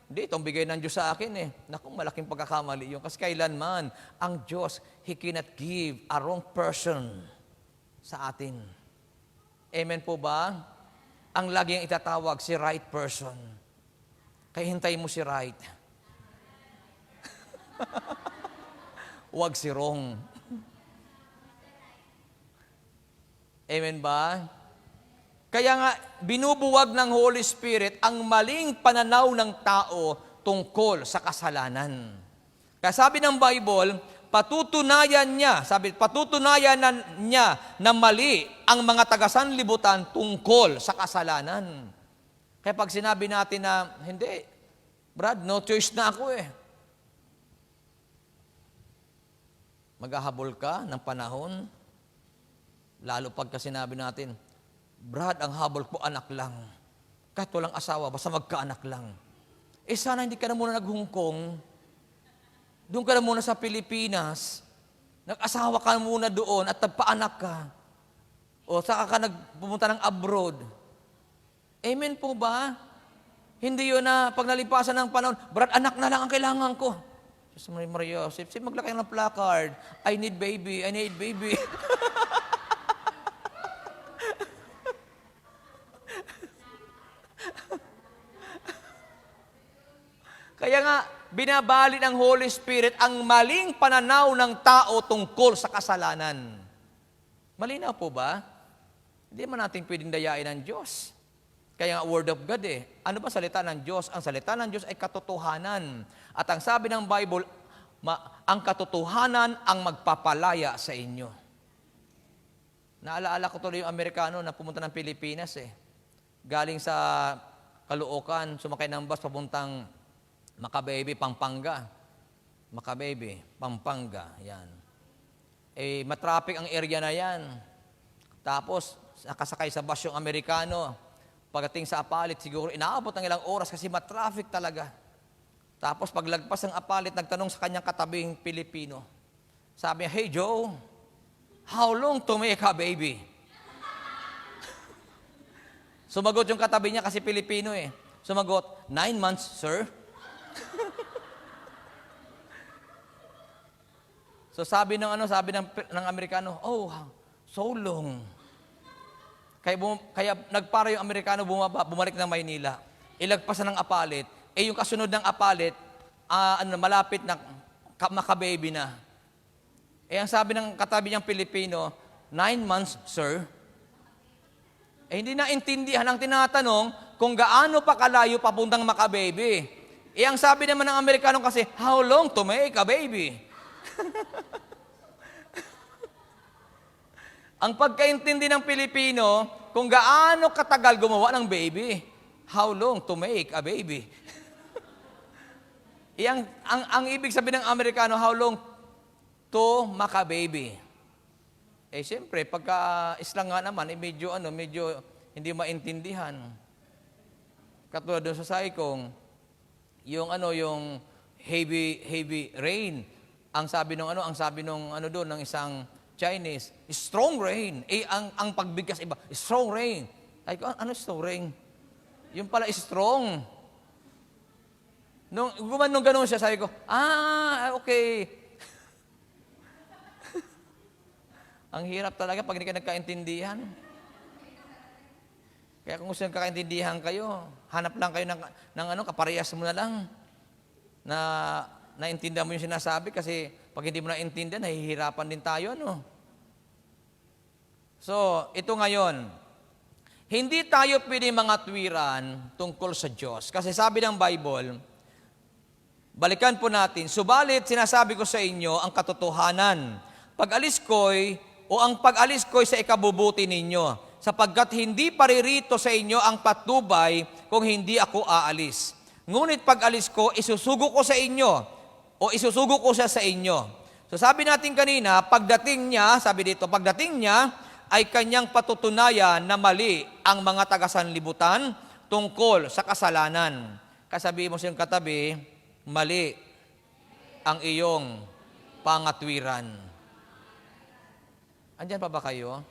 hindi, itong bigay ng Diyos sa akin eh. Naku, malaking pagkakamali yun. Kasi kailanman, ang Diyos, He cannot give a wrong person sa atin. Amen po ba? Ang laging itatawag, si right person. Kaya hintayin mo si right. Huwag si wrong. Amen ba? Kaya nga, binubuwag ng Holy Spirit ang maling pananaw ng tao tungkol sa kasalanan. Kaya sabi ng Bible, patutunayan niya na mali ang mga taga-sanlibutan tungkol sa kasalanan. Kaya pag sinabi natin na, hindi, Brad, no choice na ako eh. Maghahabol ka ng panahon, lalo pagka sinabi natin, Brad, ang habol ko anak lang. Kahit walang asawa, basta magkaanak lang. Sana hindi ka na muna naghungkong. Doon ka na muna sa Pilipinas. Nag-asawa ka muna doon at nagpaanak ka. O saka ka nagpumunta ng abroad. Amen po ba? Hindi yun na pag nalipasan ng panahon, Brad, anak na lang ang kailangan ko. Diyos Maria Joseph, maglaki ng placard. I need baby, I need baby. Kaya nga, binabali ng Holy Spirit ang maling pananaw ng tao tungkol sa kasalanan. Malinaw po ba? Hindi man natin pwedeng dayain ng Diyos. Kaya nga, Word of God eh. Ano ba salita ng Diyos? Ang salita ng Diyos ay katotohanan. At ang sabi ng Bible, ang katotohanan ang magpapalaya sa inyo. Naalaala ko tuloy yung Amerikano na pumunta ng Pilipinas eh. Galing sa Caloocan, sumakay ng bus papuntang Macabebe, Pampanga. Macabebe, Pampanga, yan. Matraffic ang area na yan. Tapos, nakasakay sa bus yung Amerikano. Pagdating sa Apalit, siguro inaabot ng ilang oras kasi matraffic talaga. Tapos, paglagpas ng Apalit, nagtanong sa kanyang katabing Pilipino. Sabi niya, hey Joe, how long to make a baby? Sumagot yung katabi niya kasi Pilipino eh. Sumagot, 9 months, sir. So sabi ng Amerikano, oh, so long. Kaya nagpara yung Amerikano bumalik ng Maynila. Ilagpasan ng Apalit. Yung kasunod ng Apalit, malapit na makababy na. Ang sabi ng katabi niyang Pilipino, 9 months, sir. Hindi naintindihan ang tinatanong kung gaano pa kalayo papuntang makababy. Ang sabi naman ng Amerikano kasi, how long to make a baby? Ang pagkaintindi ng Pilipino, kung gaano katagal gumawa ng baby, how long to make a baby? Ang ibig sabihin ng Amerikano, how long to maka-baby? Eh, siyempre, pagka islang nga naman, medyo hindi maintindihan. Katulad doon sa Saikong, yung heavy rain. Ang sabi nung doon ng isang Chinese, strong rain. Eh, ang pagbigkas iba, strong rain. Ay, ano strong rain? Yung pala strong. Nung gano'n siya, sabi ko, okay. Ang hirap talaga pag hindi ka nagkaintindihan. Kaya kung gusto nyo kakaintindihan kayo, hanap lang kayo ng kaparehas mo na lang. Na naintindihan mo yung sinasabi kasi pag hindi mo naintindihan, nahihirapan din tayo, no? So, ito ngayon, hindi tayo pwede mga tuwiran tungkol sa Diyos. Kasi sabi ng Bible, balikan po natin, subalit sinasabi ko sa inyo ang katotohanan. Pag-alis ko'y sa ikabubuti ninyo, sapagkat hindi paririto sa inyo ang patnubay kung hindi ako aalis. Ngunit pag-alis ko, isusugo ko sa inyo, o isusugo ko siya sa inyo. So sabi natin kanina, pagdating niya ay kanyang patutunayan na mali ang mga taga-sanlibutan tungkol sa kasalanan. Kasabi mo siyang katabi, mali ang iyong pangatwiran. Andyan pa ba kayo?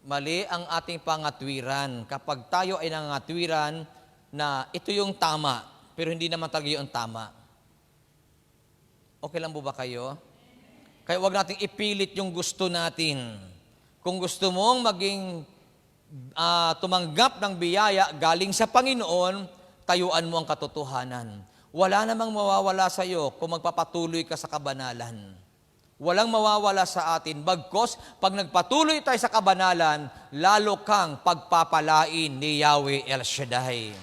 Mali ang ating pangatwiran. Kapag tayo ay nangatwiran na ito yung tama, pero hindi naman talaga yung tama. Okay lang po ba kayo? Kaya huwag nating ipilit yung gusto natin. Kung gusto mong maging tumanggap ng biyaya galing sa Panginoon, tayuan mo ang katotohanan. Wala namang mawawala sa iyo kung magpapatuloy ka sa kabanalan. Walang mawawala sa atin. Bagkos, pag nagpatuloy tayo sa kabanalan, lalo kang pagpapalain ni Yahweh El Shaddai.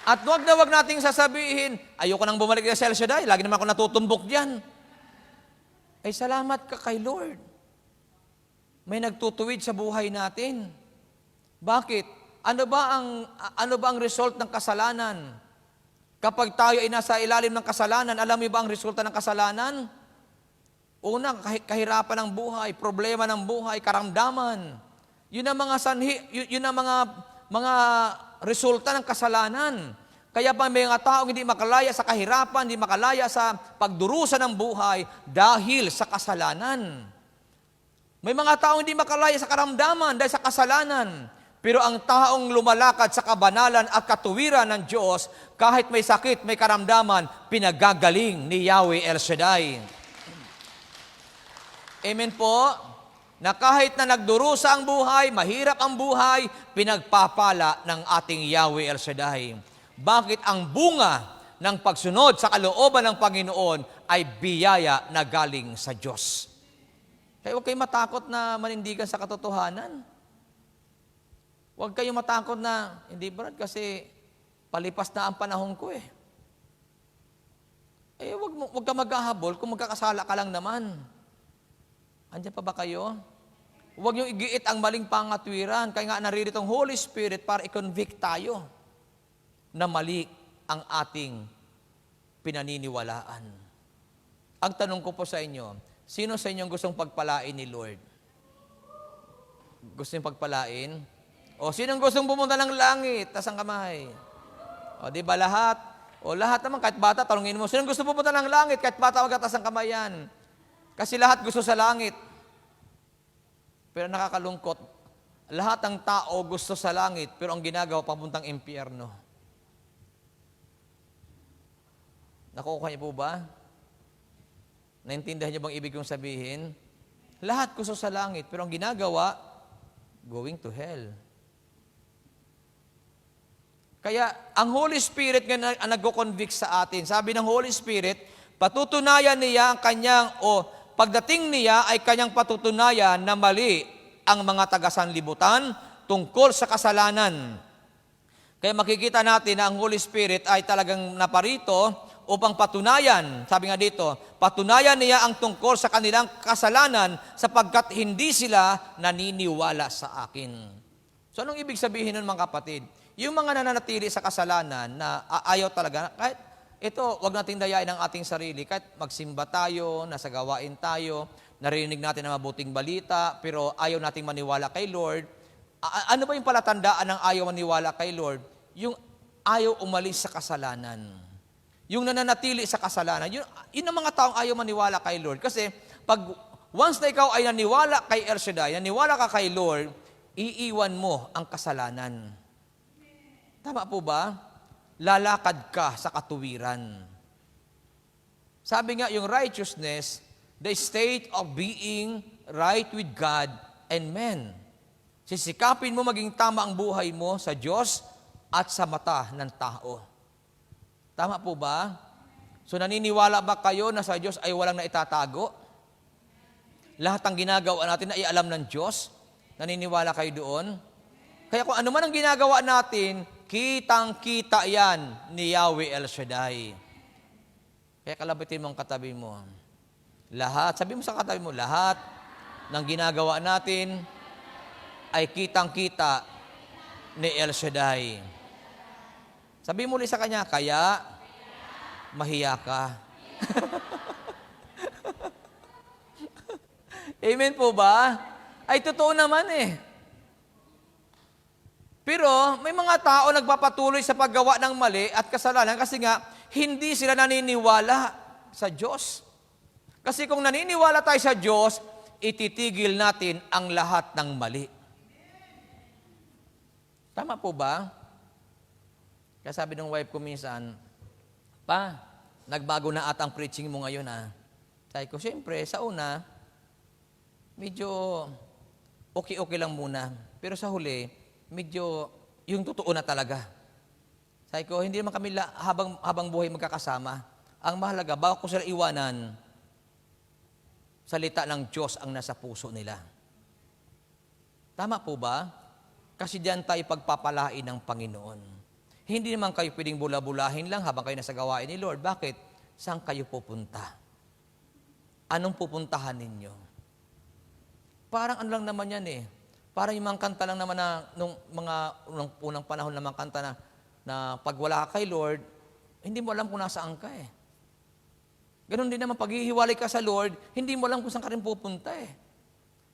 At wag nating sasabihin, ayoko nang bumalik sa El Shaddai, lagi naman ako natutumbok diyan. Ay salamat ka kay Lord. May nagtutuwid sa buhay natin. Bakit? Ano ba ang result ng kasalanan? Kapag tayo ay nasa ilalim ng kasalanan, alam mo ba ang resulta ng kasalanan? Una, kahirapan ng buhay, problema ng buhay, karamdaman. Yun ang mga yun ang mga resulta ng kasalanan. Kaya pa may mga taong hindi makalaya sa kahirapan, hindi makalaya sa pagdurusa ng buhay dahil sa kasalanan. May mga taong hindi makalaya sa karamdaman dahil sa kasalanan. Pero ang taong lumalakad sa kabanalan at katuwiran ng Diyos, kahit may sakit, may karamdaman, pinagagaling ni Yahweh El Shaddai. Amen po? Na kahit na nagdurusa ang buhay, mahirap ang buhay, pinagpapala ng ating Yahweh El Shaddai. Bakit ang bunga ng pagsunod sa kalooban ng Panginoon ay biyaya na galing sa Diyos? Kaya huwag kayong matakot na manindigan sa katotohanan. Huwag kayong matakot na, hindi Brad, kasi palipas na ang panahon ko eh. Huwag ka maghahabol kung magkakasala ka lang naman. Andiyan pa ba kayo? Huwag niyong igiit ang maling pangatwiran. Kaya nga naririto ang Holy Spirit para i-convict tayo na mali ang ating pinaniniwalaan. Ang tanong ko po sa inyo, sino sa inyo gustong pagpalain ni Lord? Gusto niyong pagpalain? O sinong gustong pumunta ng langit? Tas ang kamay. O di ba lahat? O lahat naman, kahit bata, tanungin mo, sinong gusto pumunta ng langit? Kahit bata, magkatas ang kamay yan. Kasi lahat gusto sa langit. Pero nakakalungkot, lahat ng tao gusto sa langit, pero ang ginagawa, papuntang impyerno. Nakukuha niyo po ba? Naintindihan niyo bang ibig kong sabihin? Lahat gusto sa langit, pero ang ginagawa, going to hell. Kaya ang Holy Spirit nga ang nagko-convict sa atin. Sabi ng Holy Spirit, patutunayan niya ang kanyang, pagdating niya ay kanyang patutunayan na mali ang mga taga-sanlibutan tungkol sa kasalanan. Kaya makikita natin na ang Holy Spirit ay talagang naparito upang patunayan, sabi nga dito, patunayan niya ang tungkol sa kanilang kasalanan sapagkat hindi sila naniniwala sa akin. So anong ibig sabihin nun mga kapatid? Yung mga nananatili sa kasalanan na ayaw talaga, kahit ito, wag nating dayain ang ating sarili. Kahit magsimba tayo, nasa gawain tayo, narinig natin ang mabuting balita, pero ayaw nating maniwala kay Lord. Ano ba yung palatandaan ng ayaw maniwala kay Lord? Yung ayaw umalis sa kasalanan. Yung nananatili sa kasalanan. Yun ang mga taong ayaw maniwala kay Lord. Kasi pag once na ikaw ay naniwala kay El Shaddai, naniwala ka kay Lord, iiwan mo ang kasalanan. Tama po ba? Lalakad ka sa katuwiran. Sabi nga, yung righteousness, the state of being right with God and men. Sisikapin mo maging tama ang buhay mo sa Diyos at sa mata ng tao. Tama po ba? So naniniwala ba kayo na sa Diyos ay walang naitatago? Lahat ng ginagawa natin ay alam ng Diyos? Naniniwala kayo doon? Kaya kung ano man ang ginagawa natin, kitang-kita yan ni Yahweh El Shaddai. Kaya kalabitin mo ang katabi mo. Lahat, sabi mo sa katabi mo, lahat ng ginagawa natin ay kitang-kita ni El Shaddai. Sabi mo ulit sa kanya, kaya mahiya ka. Amen po ba? Ay totoo naman eh. Pero may mga tao nagpapatuloy sa paggawa ng mali at kasalanan kasi nga hindi sila naniniwala sa Diyos. Kasi kung naniniwala tayo sa Diyos, ititigil natin ang lahat ng mali. Tama po ba? Kaya sabi ng wife ko minsan, Pa, nagbago na ata ang preaching mo ngayon ah. Sabi ko, siyempre, sa una, medyo okay-okay lang muna. Pero sa huli, medyo yung totoo na talaga. Sabi ko, hindi naman kami habang buhay magkakasama. Ang mahalaga, bago ko sila iwanan, salita ng Diyos ang nasa puso nila. Tama po ba? Kasi diyan tayo pagpapalain ng Panginoon. Hindi naman kayo pwedeng bula-bulahin lang habang kayo nasa gawain ni Lord. Bakit? Saan kayo pupunta? Anong pupuntahan ninyo? Parang ano lang naman yan eh. Parang yung mga kanta lang naman na nung unang panahon na mga kanta na pag wala ka kay Lord, hindi mo alam kung nasaan ka eh. Ganon din naman, pag hihiwalay ka sa Lord, hindi mo alam kung saan ka rin pupunta eh.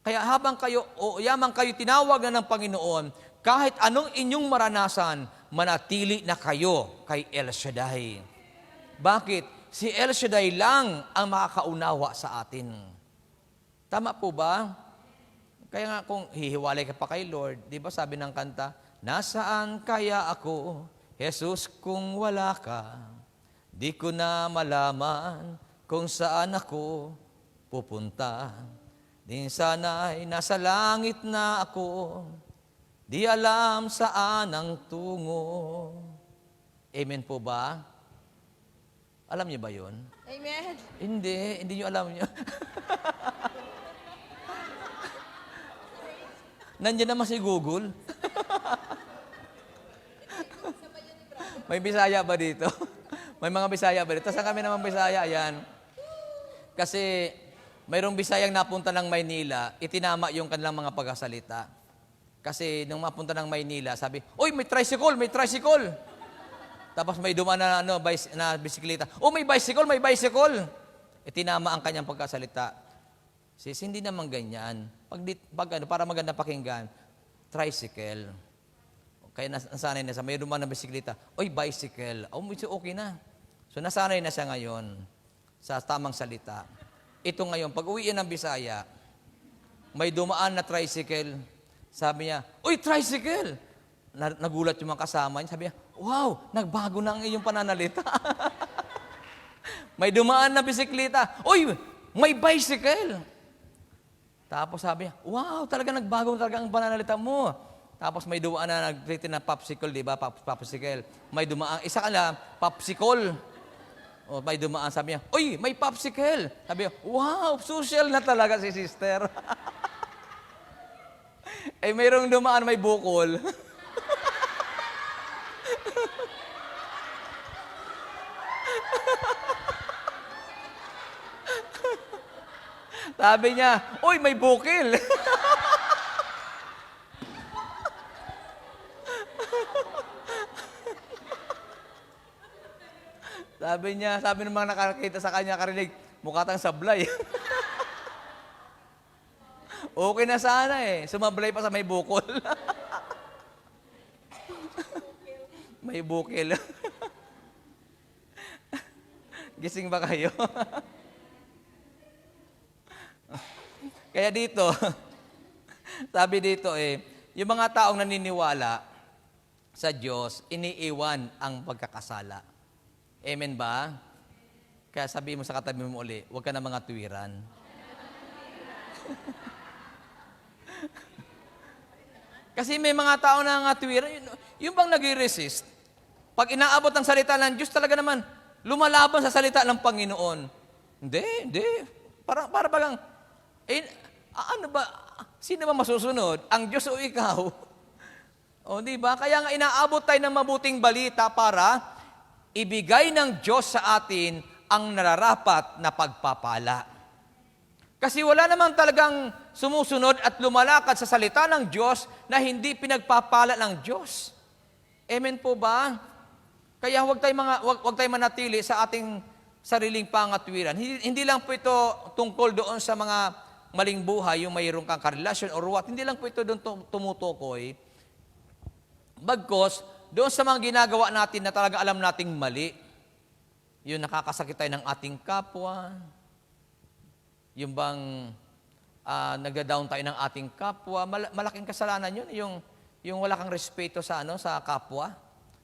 Kaya habang kayo, yamang kayo tinawag na ng Panginoon, kahit anong inyong maranasan, manatili na kayo kay El Shaddai. Bakit? Si El Shaddai lang ang makakaunawa sa atin. Tama po ba? Kaya nga kung hihiwalay ka pa kay Lord, di ba sabi ng kanta, nasaan kaya ako, Jesus, kung wala ka? Di ko na malaman kung saan ako pupunta. Din sana'y nasa langit na ako, di alam saan ang tungo. Amen po ba? Alam niyo ba yun? Amen. Hindi niyo alam niyo. Nandiyan naman si Google. May Bisaya ba dito? May mga Bisaya ba dito? Saan kami naman Bisaya? Ayan. Kasi mayroong Bisayang napunta ng Maynila, itinama yung kanilang mga pagkasalita. Kasi nung mapunta ng Maynila, sabi, "Oy, may tricycle, may tricycle." Tapos may dumaan na bisikleta. "Oh, may bicycle." Itinama ang kanyang pagkasalita. Sis, hindi naman ganyan. Para maganda pakinggan, tricycle. Kaya nasanay na siya, may dumaan na bisikleta. "Oy, bicycle." Oh, okay na. So nasanay na siya ngayon sa tamang salita. Ito ngayon, pag uwiin ng Bisaya, may dumaan na tricycle. Sabi niya, "Uy, tricycle!" Nagulat yung mga kasama niya. Sabi niya, "Wow, nagbago na ang iyong pananalita." May dumaan na bisikleta. "Uy, may bicycle!" Tapos sabi niya, "Wow, talaga nagbago talaga ang pananalita mo." Tapos may dumaan na nag-written na popsicle, di ba? Popsicle. May dumaan, isa ka na, popsicle. O, may dumaan, sabi niya, "Uy, may popsicle." Sabi niya, "Wow, social na talaga si sister." Eh, mayroong dumaan, may bukol. Sabi niya, "Uy, may bukil." sabi ng mga nakakita sa kanya, karinig, mukha tang sablay. Okay na sana eh. Sumablay pa sa may bukol. May bukil. Gising ba kayo? Kaya dito, sabi dito yung mga taong naniniwala sa Diyos, iniiwan ang pagkakasala. Amen ba? Kaya sabi mo sa katabi mo uli, huwag ka na mga tuwiran. Kasi may mga tao na nga tuwiran, yung bang nag-resist, pag inaabot ang salita ng Diyos, talaga naman, lumalaban sa salita ng Panginoon. Hindi. Para bagang, ano ba, sino ba masusunod? Ang Diyos o ikaw? O, di ba? Kaya nga inaabot tayo ng mabuting balita para ibigay ng Diyos sa atin ang nararapat na pagpapala. Kasi wala namang talagang sumusunod at lumalakad sa salita ng Diyos na hindi pinagpapala ng Diyos. Amen po ba? Kaya huwag tayo manatili sa ating sariling pangatwiran. Hindi lang po ito tungkol doon sa mga maling buhay, yung mayroong kang karelasyon or what. Hindi lang po ito doon tumutukoy. Bagkos, doon sa mga ginagawa natin na talaga alam nating mali, yung nakakasakit tayo ng ating kapwa, yung bang nagda-down tayo ng ating kapwa, malaking kasalanan yun, yung wala kang respeto sa kapwa.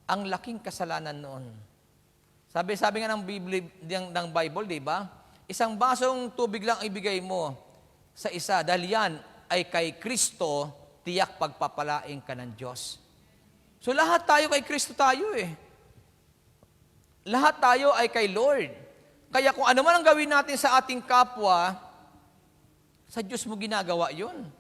Ang laking kasalanan noon. Sabi nga ng Bible, di ba? Isang basong tubig lang ibigay mo sa isa, dahil yan ay kay Kristo, tiyak pagpapalain ka ng Diyos. So lahat tayo kay Kristo tayo eh. Lahat tayo ay kay Lord. Kaya kung ano man ang gawin natin sa ating kapwa, sa Diyos mo ginagawa yun.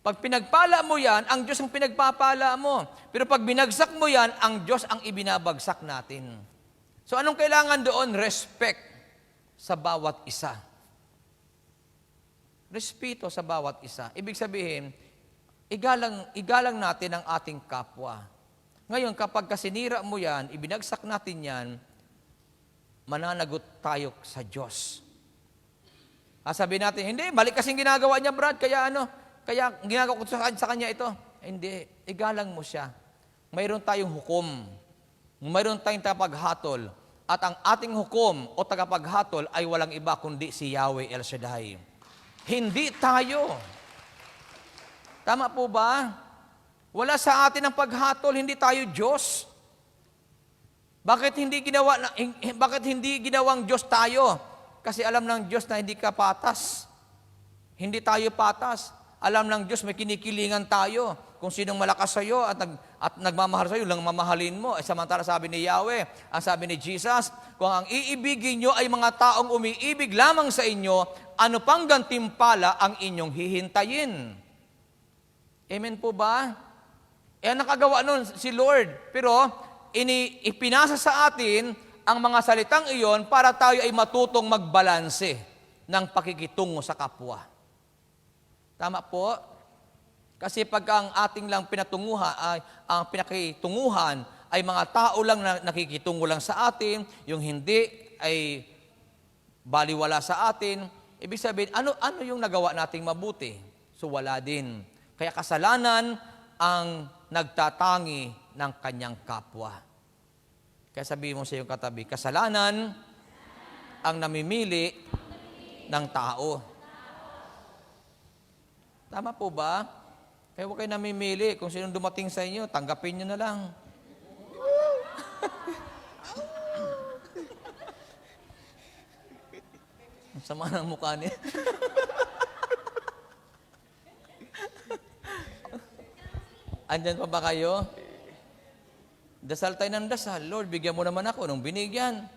Pag pinagpala mo yan, ang Diyos ang pinagpapala mo. Pero pag binagsak mo yan, ang Diyos ang ibinabagsak natin. So anong kailangan doon? Respect sa bawat isa. Respeto sa bawat isa. Ibig sabihin, igalang natin ang ating kapwa. Ngayon, kapag kasinira mo yan, ibinagsak natin yan, mananagot tayo sa Diyos. Sabi natin, hindi, mali kasing ginagawa niya, Brad, kaya ginagawa ko sa kanya ito. Hindi, igalang mo siya. Mayroon tayong hukom. Mayroon tayong tagapaghatol. At ang ating hukom o tagapaghatol ay walang iba kundi si Yahweh El Shaddai. Hindi tayo. Tama po ba? Wala sa atin ang paghatol, hindi tayo Diyos. Bakit hindi ginawang Diyos tayo? Kasi alam ng Diyos na hindi ka patas. Hindi tayo patas. Alam ng Diyos may kinikilingan tayo. Kung sinong malakas sa iyo at nagmamahal sa iyo, lang mamahalin mo. Samantala sabi ni Yahweh, ang sabi ni Jesus, kung ang iibigin nyo ay mga taong umiibig lamang sa inyo, ano pang gantimpala ang inyong hihintayin? Amen po ba? Nakagawa nun si Lord. Pero ipinasa sa atin ang mga salitang iyon para tayo ay matutong magbalanse ng pakikitungo sa kapwa. Tama po? Kasi pag ang ating lang ang pinakitunguhan ay mga tao lang na nakikitungo lang sa atin, yung hindi ay baliwala sa atin, ibig sabihin, ano yung nagawa nating mabuti? So wala din. Kaya kasalanan ang nagtatangi ng kanyang kapwa. Kaya sabihin mo sa iyong katabi, kasalanan ang namimili ng tao. Tama po ba? Kaya huwag kayo namimili. Kung sinong dumating sa inyo, tanggapin nyo na lang. Ang sama ng mukha niya. Andyan pa ba kayo? Dasal tayo ng dasal. Lord, bigyan mo naman ako nung binigyan.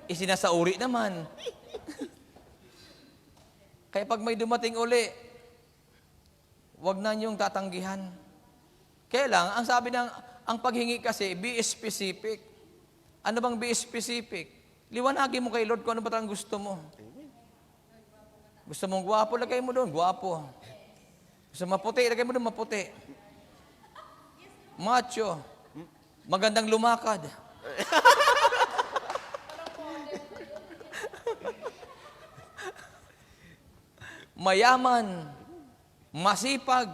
Isinasauri naman. Kaya pag may dumating uli, wag na niyong tatanggihan. Kaya lang, ang sabi ang paghingi kasi, be specific. Ano bang be specific? Liwanagin mo kay Lord kung ano ba ang gusto mo. Gusto mong gwapo, lagay mo doon, gwapo. Gusto maputi, lagay mo doon, maputi. Macho. magandang lumakad. Mayaman, masipag,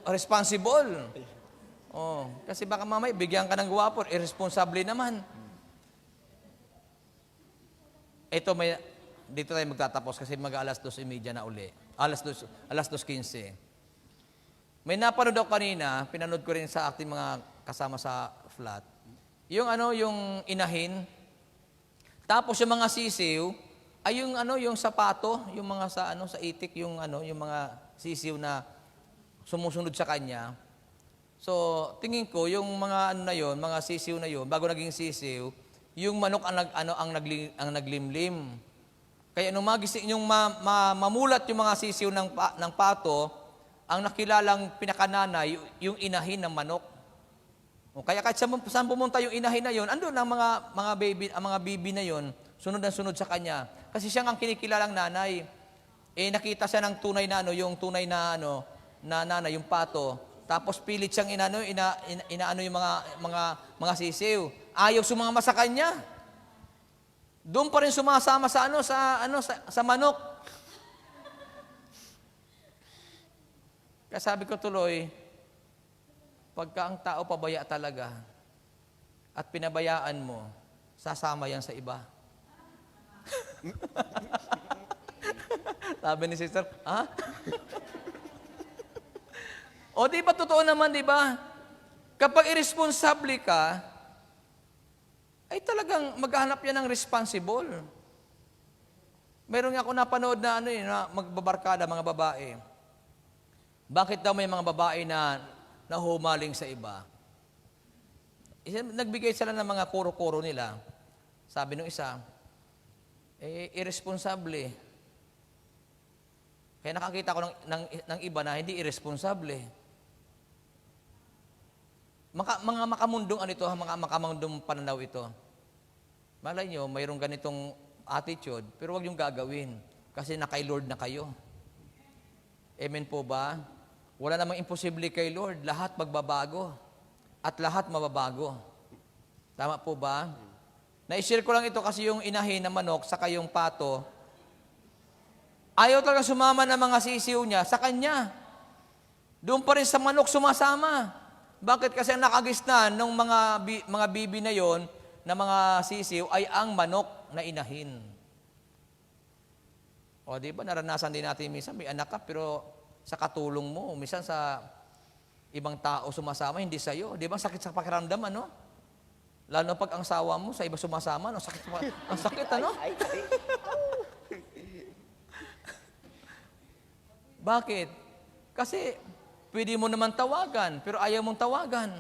responsible. Oh, kasi baka mamay bigyan ka ng gwapo, irresponsible naman. Ito dito tayo magtatapos kasi mag-alas 2:30 na uli. Alas 2:15. May napanood ako kanina, pinanood ko rin sa ating mga kasama sa flat. Yung yung inahin. Tapos yung mga sisiw, ay yung sapato, yung mga sa itik, yung mga sisiw na sumusunod sa kanya. So, tingin ko yung mga mga sisiw na yon, bago naging sisiw, yung manok ang naglimlim. Kaya nung magising yung mamulat yung mga sisiw ng pato, ang nakilalang pinakananay yung inahin ng manok. O kaya kahit saan pumunta yung inahin na yon, andun ang mga baby na yon, sunod na sunod sa kanya. Kasi siya ang kinikilalang nanay. Nakita siya ng tunay na yung tunay na na nanay, yung pato. Tapos pilit siyang inaano yung mga sisiw. Ayaw sumama sa kanya. Doon pa rin sumasama sa manok. Kaya sabi ko tuloy, pagka ang tao pabaya talaga at pinabayaan mo, sasama yan sa iba. Sabi ni sister, ha? O di ba totoo naman, di ba? Kapag irresponsible ka, ay talagang maghanap yan ng responsible. Meron nga ako napanood na na magbabarkada mga babae. Bakit daw may mga babae na nahumaling sa iba? Nagbigay sila ng mga kuro-kuro nila. Sabi nung isa, irresponsable. Kaya nakakita ko ng iba na hindi irresponsable. Mga makamundong mga makamundong pananaw ito. Malay nyo, mayroong ganitong attitude, pero huwag yung gagawin. Kasi na kay Lord na kayo. Amen po ba? Wala namang imposible kay Lord. Lahat magbabago. At lahat mababago. Tama po ba? Na-share ko lang ito kasi yung inahin na manok sa kayong pato, ayaw talaga sumama ng mga sisiw niya sa kanya. Doon pa rin sa manok sumasama. Bakit? Kasi ang nakagisnan ng mga bibi na yon, na mga sisiw, ay ang manok na inahin. O di ba, naranasan din natin minsan, may anak ka, pero sa katulong mo, minsan sa ibang tao sumasama, hindi sa'yo. Di ba, sakit sa pakiramdam, Lalo pag ang sawa mo, sa iba sumasama, ang sakit, Bakit? Kasi, pwede mo naman tawagan, pero ayaw mong tawagan.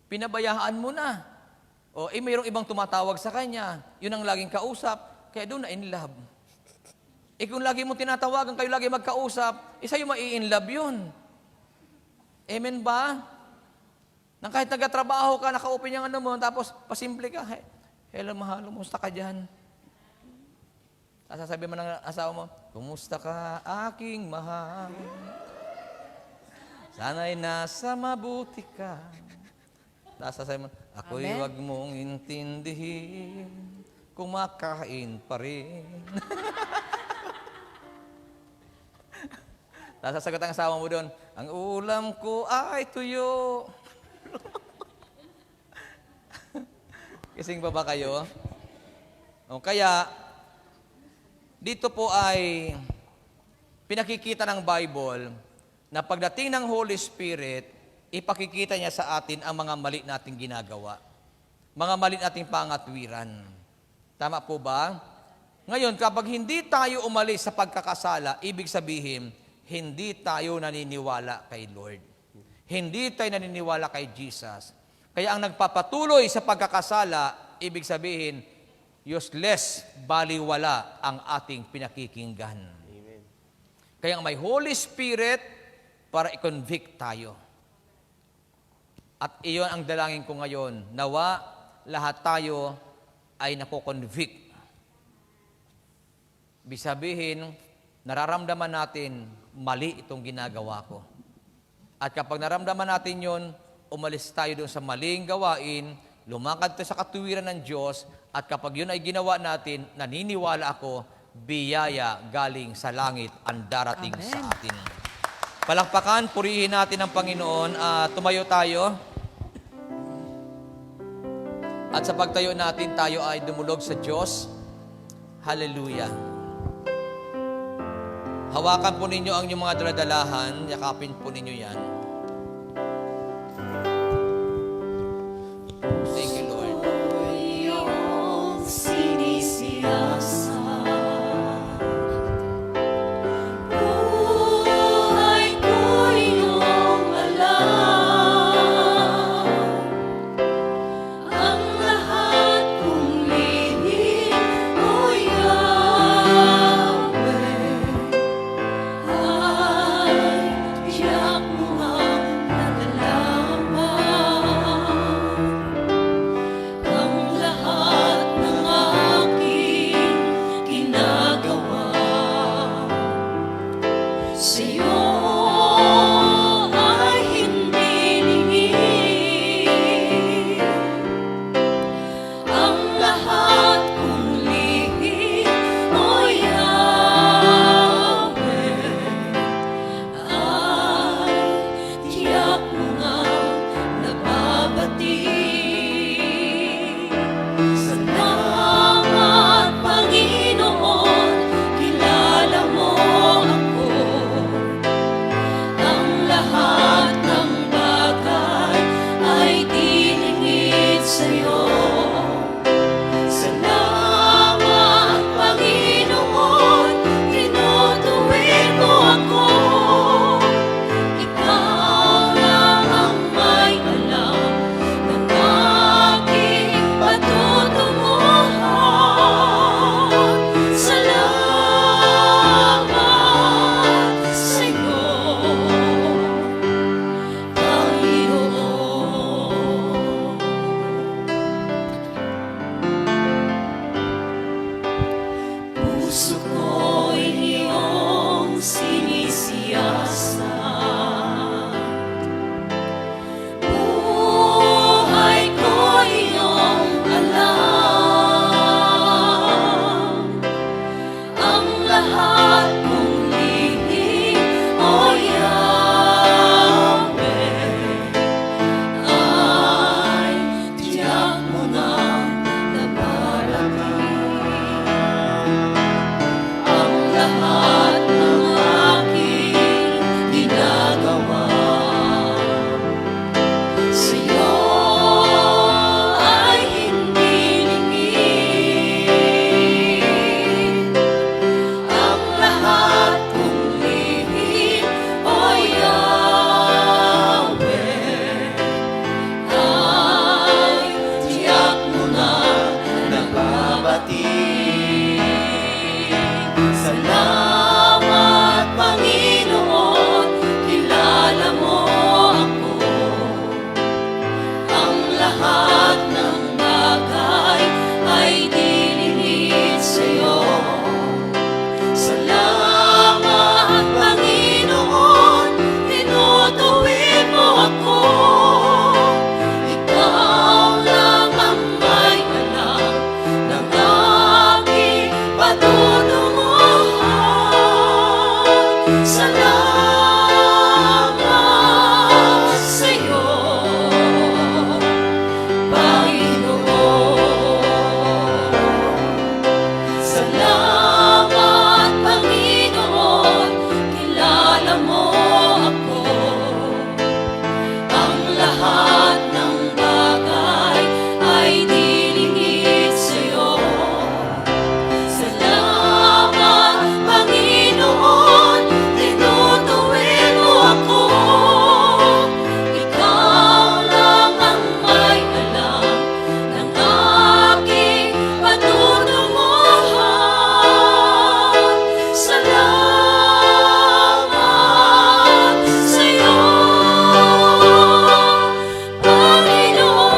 Pinabayaan mo na. O, mayroong ibang tumatawag sa kanya. Yun ang laging kausap. Kaya doon na in love. Kung lagi mo tinatawagan, kayo lagi magkausap, sa'yo mai-in-love yun. Amen ba? Nang kahit nagtatrabaho ka, naka-open yung mo, tapos pasimple ka, hello, mahal, kumusta ka dyan? Sasabi mo ng asawa mo, kumusta ka, aking mahal? Sana'y nasa mabuti ka. Tapos sasabi mo, ako'y Amen. wag mong intindihin, kumakain pa rin. Tapos sasagot ang asawa mo doon, ang ulam ko ay tuyo. Kising ba kayo? O kaya, dito po ay pinakikita ng Bible na pagdating ng Holy Spirit, ipakikita niya sa atin ang mga mali nating ginagawa. Mga mali nating pangatwiran. Tama po ba? Ngayon, kapag hindi tayo umalis sa pagkakasala, ibig sabihin, hindi tayo naniniwala kay Lord. Hindi tayo naniniwala kay Jesus. Kaya ang nagpapatuloy sa pagkakasala, ibig sabihin, useless, baliwala ang ating pinakikinggan. Amen. Kaya may Holy Spirit para i-convict tayo. At iyon ang dalangin ko ngayon. Nawa, lahat tayo ay nakoconvict. Ibig sabihin, nararamdaman natin, mali itong ginagawa ko. At kapag naramdaman natin yun, umalis tayo doon sa maling gawain, lumakad tayo sa katuwiran ng Diyos, at kapag yun ay ginawa natin, naniniwala ako, biyaya galing sa langit ang darating sa atin. Palakpakan, purihin natin ang Panginoon. Tumayo tayo. At sa pagtayo natin, tayo ay dumulog sa Diyos. Hallelujah. Hawakan po ninyo ang inyong mga daladalahan. Yakapin po ninyo yan. Thank you, Lord. Iyong sinisiyasa. Buhay ko iyong alam. Ang lahat kong lihim, O Yahweh, ay tiyak mo ang nalalaman. Ang lahat ng aking ginagawa sa'yo ay hindi lingid. Ang lahat kong lihim, O Yahweh, ay tiyak mo ngang nababati. Salamat, Panginoon, kilala mo ako. Ang lahat ng bagay ay dilingid sa'yo. Salamat, Panginoon, tinutuwid mo ako. Ikaw lang ang may alam ng aking patutunguhan. Salamat sa'yo, Panginoon. Puso ko'y iyong sinisiyasat. Buhay ko iyong alam. Ang lahat kong lihim, O Yahweh, ay tiyak mo nang nabarating. Ang lahat ng aking ginagawa sa'yo ay hindi lingid. Ang lahat kong lihim, O Yahweh, ay tiyak mo nang nababati. Salamat, Panginoon, kilala mo ako. Ang lahat ng bagay ay dilingid sa'yo. Salamat, Panginoon, tinutuwid mo ako. Ikaw lang ang may alam ng aking patutunguhan. Salamat sa'yo, Panginoon. Salamat, Panginoon, kilala mo ako. Ang lahat ng bagay ay dilingid sa'yo. Salamat, Panginoon, tinutuwid mo ako. Ikaw lang ang may alam ng aking patutunguhan. Salamat sa'yo, Panginoon.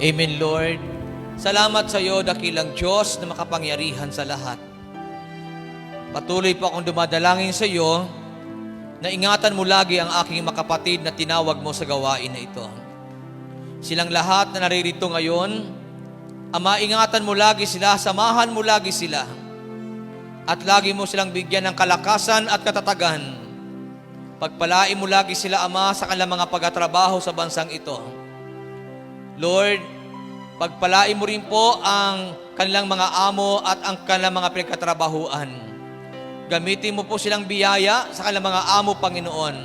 Amen, Lord. Salamat sa iyo, dakilang Diyos na makapangyarihan sa lahat. Patuloy po akong dumadalangin sa iyo na ingatan mo lagi ang aking mga kapatid na tinawag mo sa gawain na ito. Silang lahat na naririto ngayon, Ama, ingatan mo lagi sila, samahan mo lagi sila, at lagi mo silang bigyan ng kalakasan at katatagan. Pagpalain mo lagi sila, Ama, sa kanilang mga pagtatrabaho sa bansang ito. Lord, pagpalain mo rin po ang kanilang mga amo at ang kanilang mga pinagkatrabahuan. Gamitin mo po silang biyaya sa kanilang mga amo, Panginoon.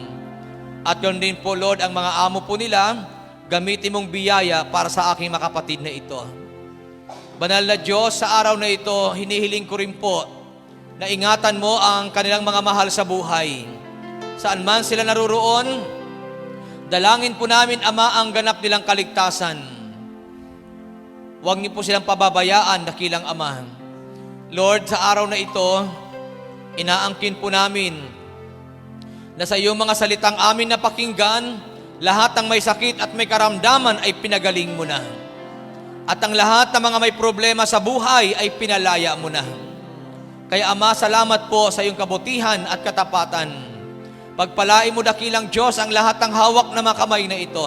At yun din po, Lord, ang mga amo po nila, gamitin mong biyaya para sa aking mga kapatid na ito. Banal na Diyos, sa araw na ito, hinihiling ko rin po na ingatan mo ang kanilang mga mahal sa buhay. Saan man sila naruroon, dalangin po namin, Ama, ang ganap nilang kaligtasan. Huwag niyo po silang pababayaan, dakilang Ama. Lord, sa araw na ito, inaangkin po namin na sa iyong mga salitang amin na pakinggan, lahat ng may sakit at may karamdaman ay pinagaling mo na. At ang lahat ng mga may problema sa buhay ay pinalaya mo na. Kaya Ama, salamat po sa iyong kabutihan at katapatan. Pagpalain mo, dakilang Diyos, ang lahat ng hawak na mga kamay na ito.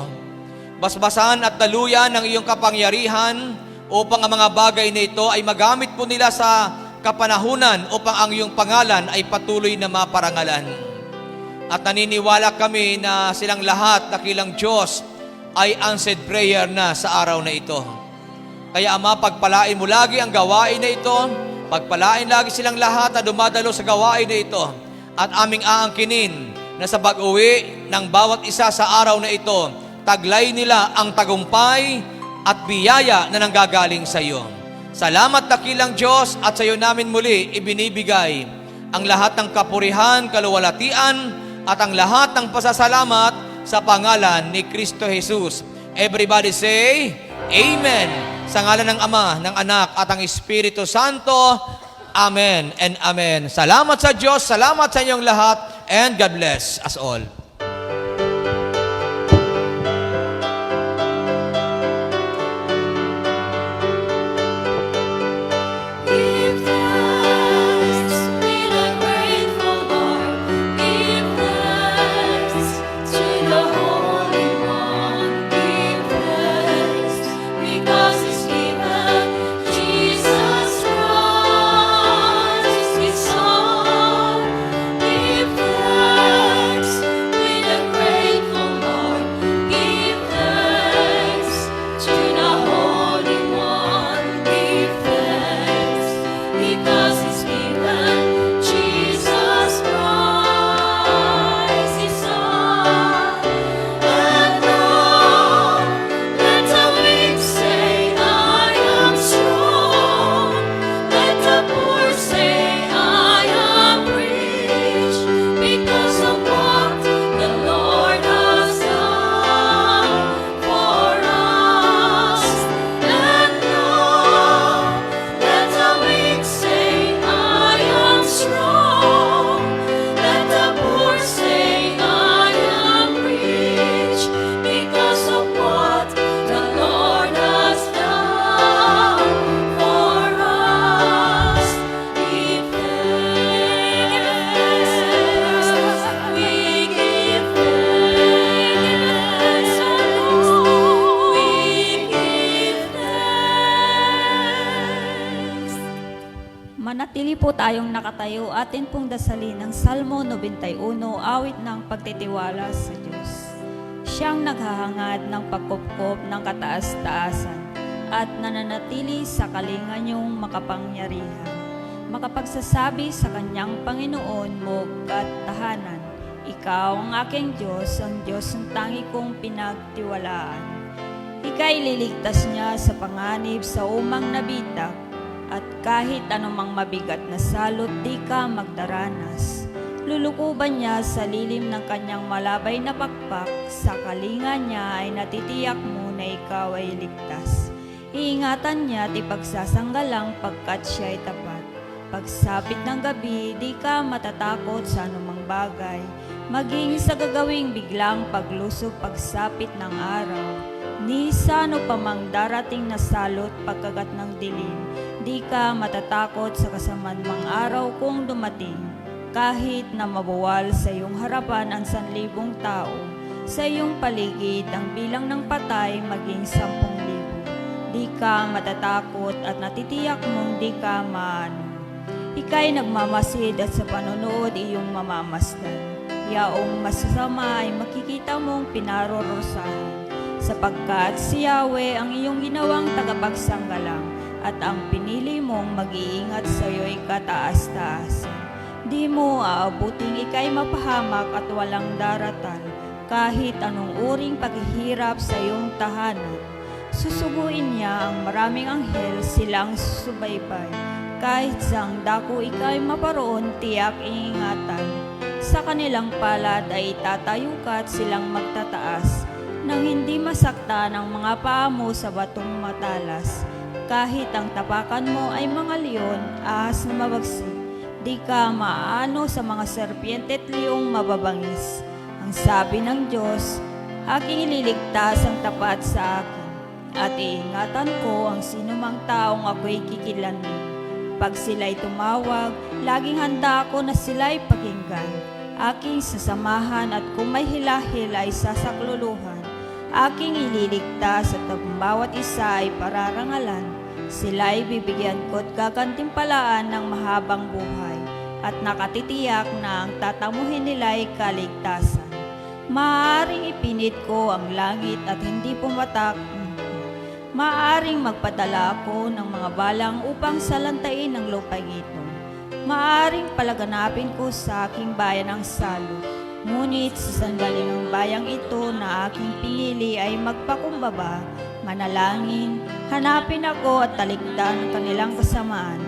Basbasan at daluyan ng iyong kapangyarihan upang ang mga bagay na ito ay magamit po nila sa kapanahunan upang ang iyong pangalan ay patuloy na maparangalan. At naniniwala kami na silang lahat, dakilang Diyos, ay answered prayer na sa araw na ito. Kaya Ama, pagpalain mo lagi ang gawain na ito, pagpalain lagi silang lahat na dumadalo sa gawain na ito, at aming aangkinin na sa pag-uwi ng bawat isa sa araw na ito, taglay nila ang tagumpay at biyaya na nanggagaling sa iyo. Salamat, dakilang Diyos, at sa iyo namin muli ibinibigay ang lahat ng kapurihan, kaluwalhatian, at ang lahat ng pasasalamat sa pangalan ni Kristo Jesus. Everybody say, Amen. Sa ngalan ng Ama, ng Anak, at ang Espiritu Santo, Amen and Amen. Salamat sa Diyos, salamat sa inyong lahat, and God bless us all. Give thanks, be the grateful Lord. Give thanks to the Holy One. Give thanks because He's given Jesus Christ, His Son. Give thanks, be the grateful Lord. Give thanks to the Holy One. Give thanks because He's given Jesus Christ, His Son. And now let the weak say, I am strong. Let the poor say, I am rich, because of what the Lord has done for us. And now let the weak say, I am strong. Let the poor say, I am rich, because of what the Lord has done for us. Give thanks, we give thanks, we give thanks. Manatili po tayong nakatayo, atin pong dasalin ang Salmo 91, awit ng pagtitiwala sa Diyos. Siyang naghahangad ng pagkupkop ng kataas-taasan at nananatili sa kalinga niyong makapangyarihan. Makapagsasabi sa kanyang Panginoon mo at tahanan, Ikaw ang aking Diyos, ang Diyos ng tangi kong pinagtiwalaan. Ika'y liligtas niya sa panganib sa umang nabitak, at kahit anumang mabigat na salot di ka magdaranas. Lulukuban niya sa lilim ng kanyang malabay na pakpak, sa kalinga niya ay natitiyak mo na ikaw ay ligtas. Iingatan niya at ipagsasanggalang pagkat siya ay tapat. Pagsapit ng gabi, di ka matatakot sa anumang bagay, maging sa gagawing biglang paglusog pagsapit ng araw. Ni sa ano pa mang darating na salot pagkagat ng dilim, Di ka matatakot sa kasamanmang araw kung dumating. Kahit na mabuwal sa iyong harapan ang 1,000 tao, sa iyong paligid ang bilang ng patay maging 10,000. Di ka matatakot at natitiyak mong di ka maano. Ika'y nagmamasid at sa panonood iyong mamamasdan. Yaong masasama ay makikita mong pinarorosahan, sapagkat si Yahweh ang iyong ginawang tagapagsanggalang at ang pinili mong mag-iingat sa iyo'y kataas-taasan. Di mo aabuting ika'y mapahamak at walang daratal, kahit anong uring paghihirap sa iyong tahanan. Susuguin niya ang maraming anghel, silang subaybay. Kahit sang dako ika'y maparoon, tiyak iingatan. Sa kanilang palad ay itatayo ka at silang magtataas, nang hindi masakta ng mga paa mo sa batong matalas. Kahit ang tapakan mo ay mga leon, ahas na mabagsik, di ka maaano sa mga serpiente at leong mababangis. Ang sabi ng Diyos, aking ililigtas ang tapat sa akin, at iingatan ko ang sinumang taong ako'y kikilanmin. Pag sila'y tumawag, laging handa ako na sila'y pakinggan. Aking sasamahan at kung may hilahil ay sasakluluhan. Aking ililigtas at ang bawat isa ay pararangalan. Sila'y bibigyan ko at gagantimpalaan ng mahabang buhay, at nakatitiyak na ang tatamuhin nila'y kaligtasan. Maaaring ipinit ko ang langit at hindi pumatak. Maaaring magpadala ako ng mga balang upang salantain ang lupang ito. Maaaring palaganapin ko sa aking bayan ang salot. Ngunit sa sandali ng bayang ito na aking pinili ay magpakumbaba, manalangin, hanapin ako at talikdan ang kanilang kasamaan.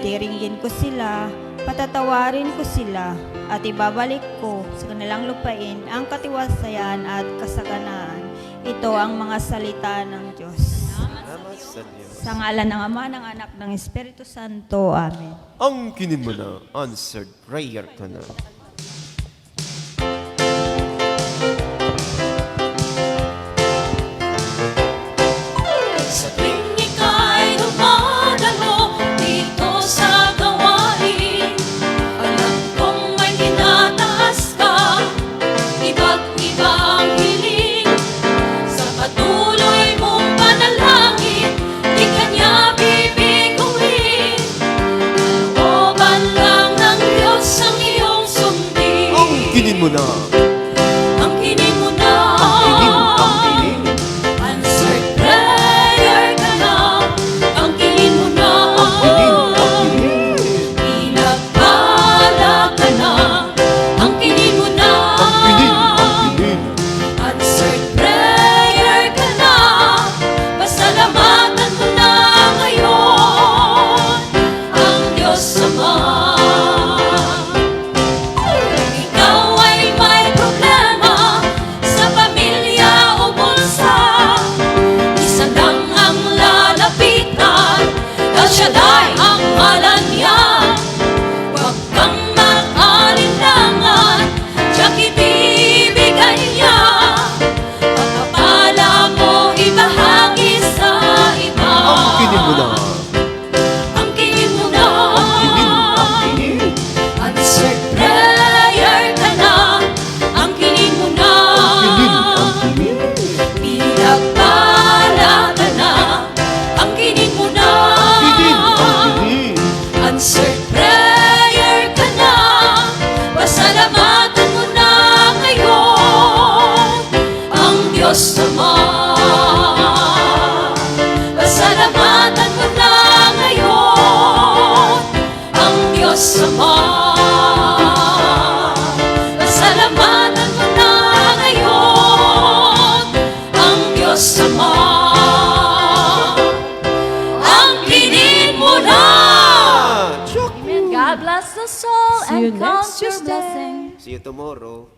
Tiringgin ko sila, patatawarin ko sila, at ibabalik ko sa kanilang lupain ang katiwasayan at kasaganaan. Ito ang mga salita ng Diyos. Salamat sa Diyos. Sa ngalan ng Ama, ng Anak, ng Espiritu Santo. Amen. Ang kinin mo na, answered prayer to na. Sa tuwing ika'y dumadalo dito sa gawain, alam kong may tinataas ka, iba't ibang hiling. Sa patuloy mong panalangin, di ka niya bibiguin. Kalooban lang ng Diyos ang iyong sundin. Ang kinin mo na, Ang kinin mo na, ang kinin. answered prayer ka na. Ang kinin mo na, pinagpala ka na. Ang kinin mo na, answered prayer ka na. Pasalamatan mo na ngayon ang Diyos Ama. Ikaw ay may problema sa pamilya o bulsa, isa lang ang lalapitan, El Shaddai ang ngalan niya. Huwag kang mag-alinlangan, tiyak ibibigay niya. Pagpapala mo ibahagi sa iba. Ang kinin mo na, Ang kinin mo na, ang kinin. answered prayer ka na. Ang kinin mo na, pinagpala ka na. Ang kinin mo na, answered prayer ka na. Pasalamatan mo na ngayon ang Diyos Ama. Pasalamatan mo na ngayon ang Diyos Ama. Pasalamatan mo na ngayon ang Diyos Ama. Ang kinin mo na. Amen. God bless us all See you and count next your Tuesday. blessing. See you tomorrow.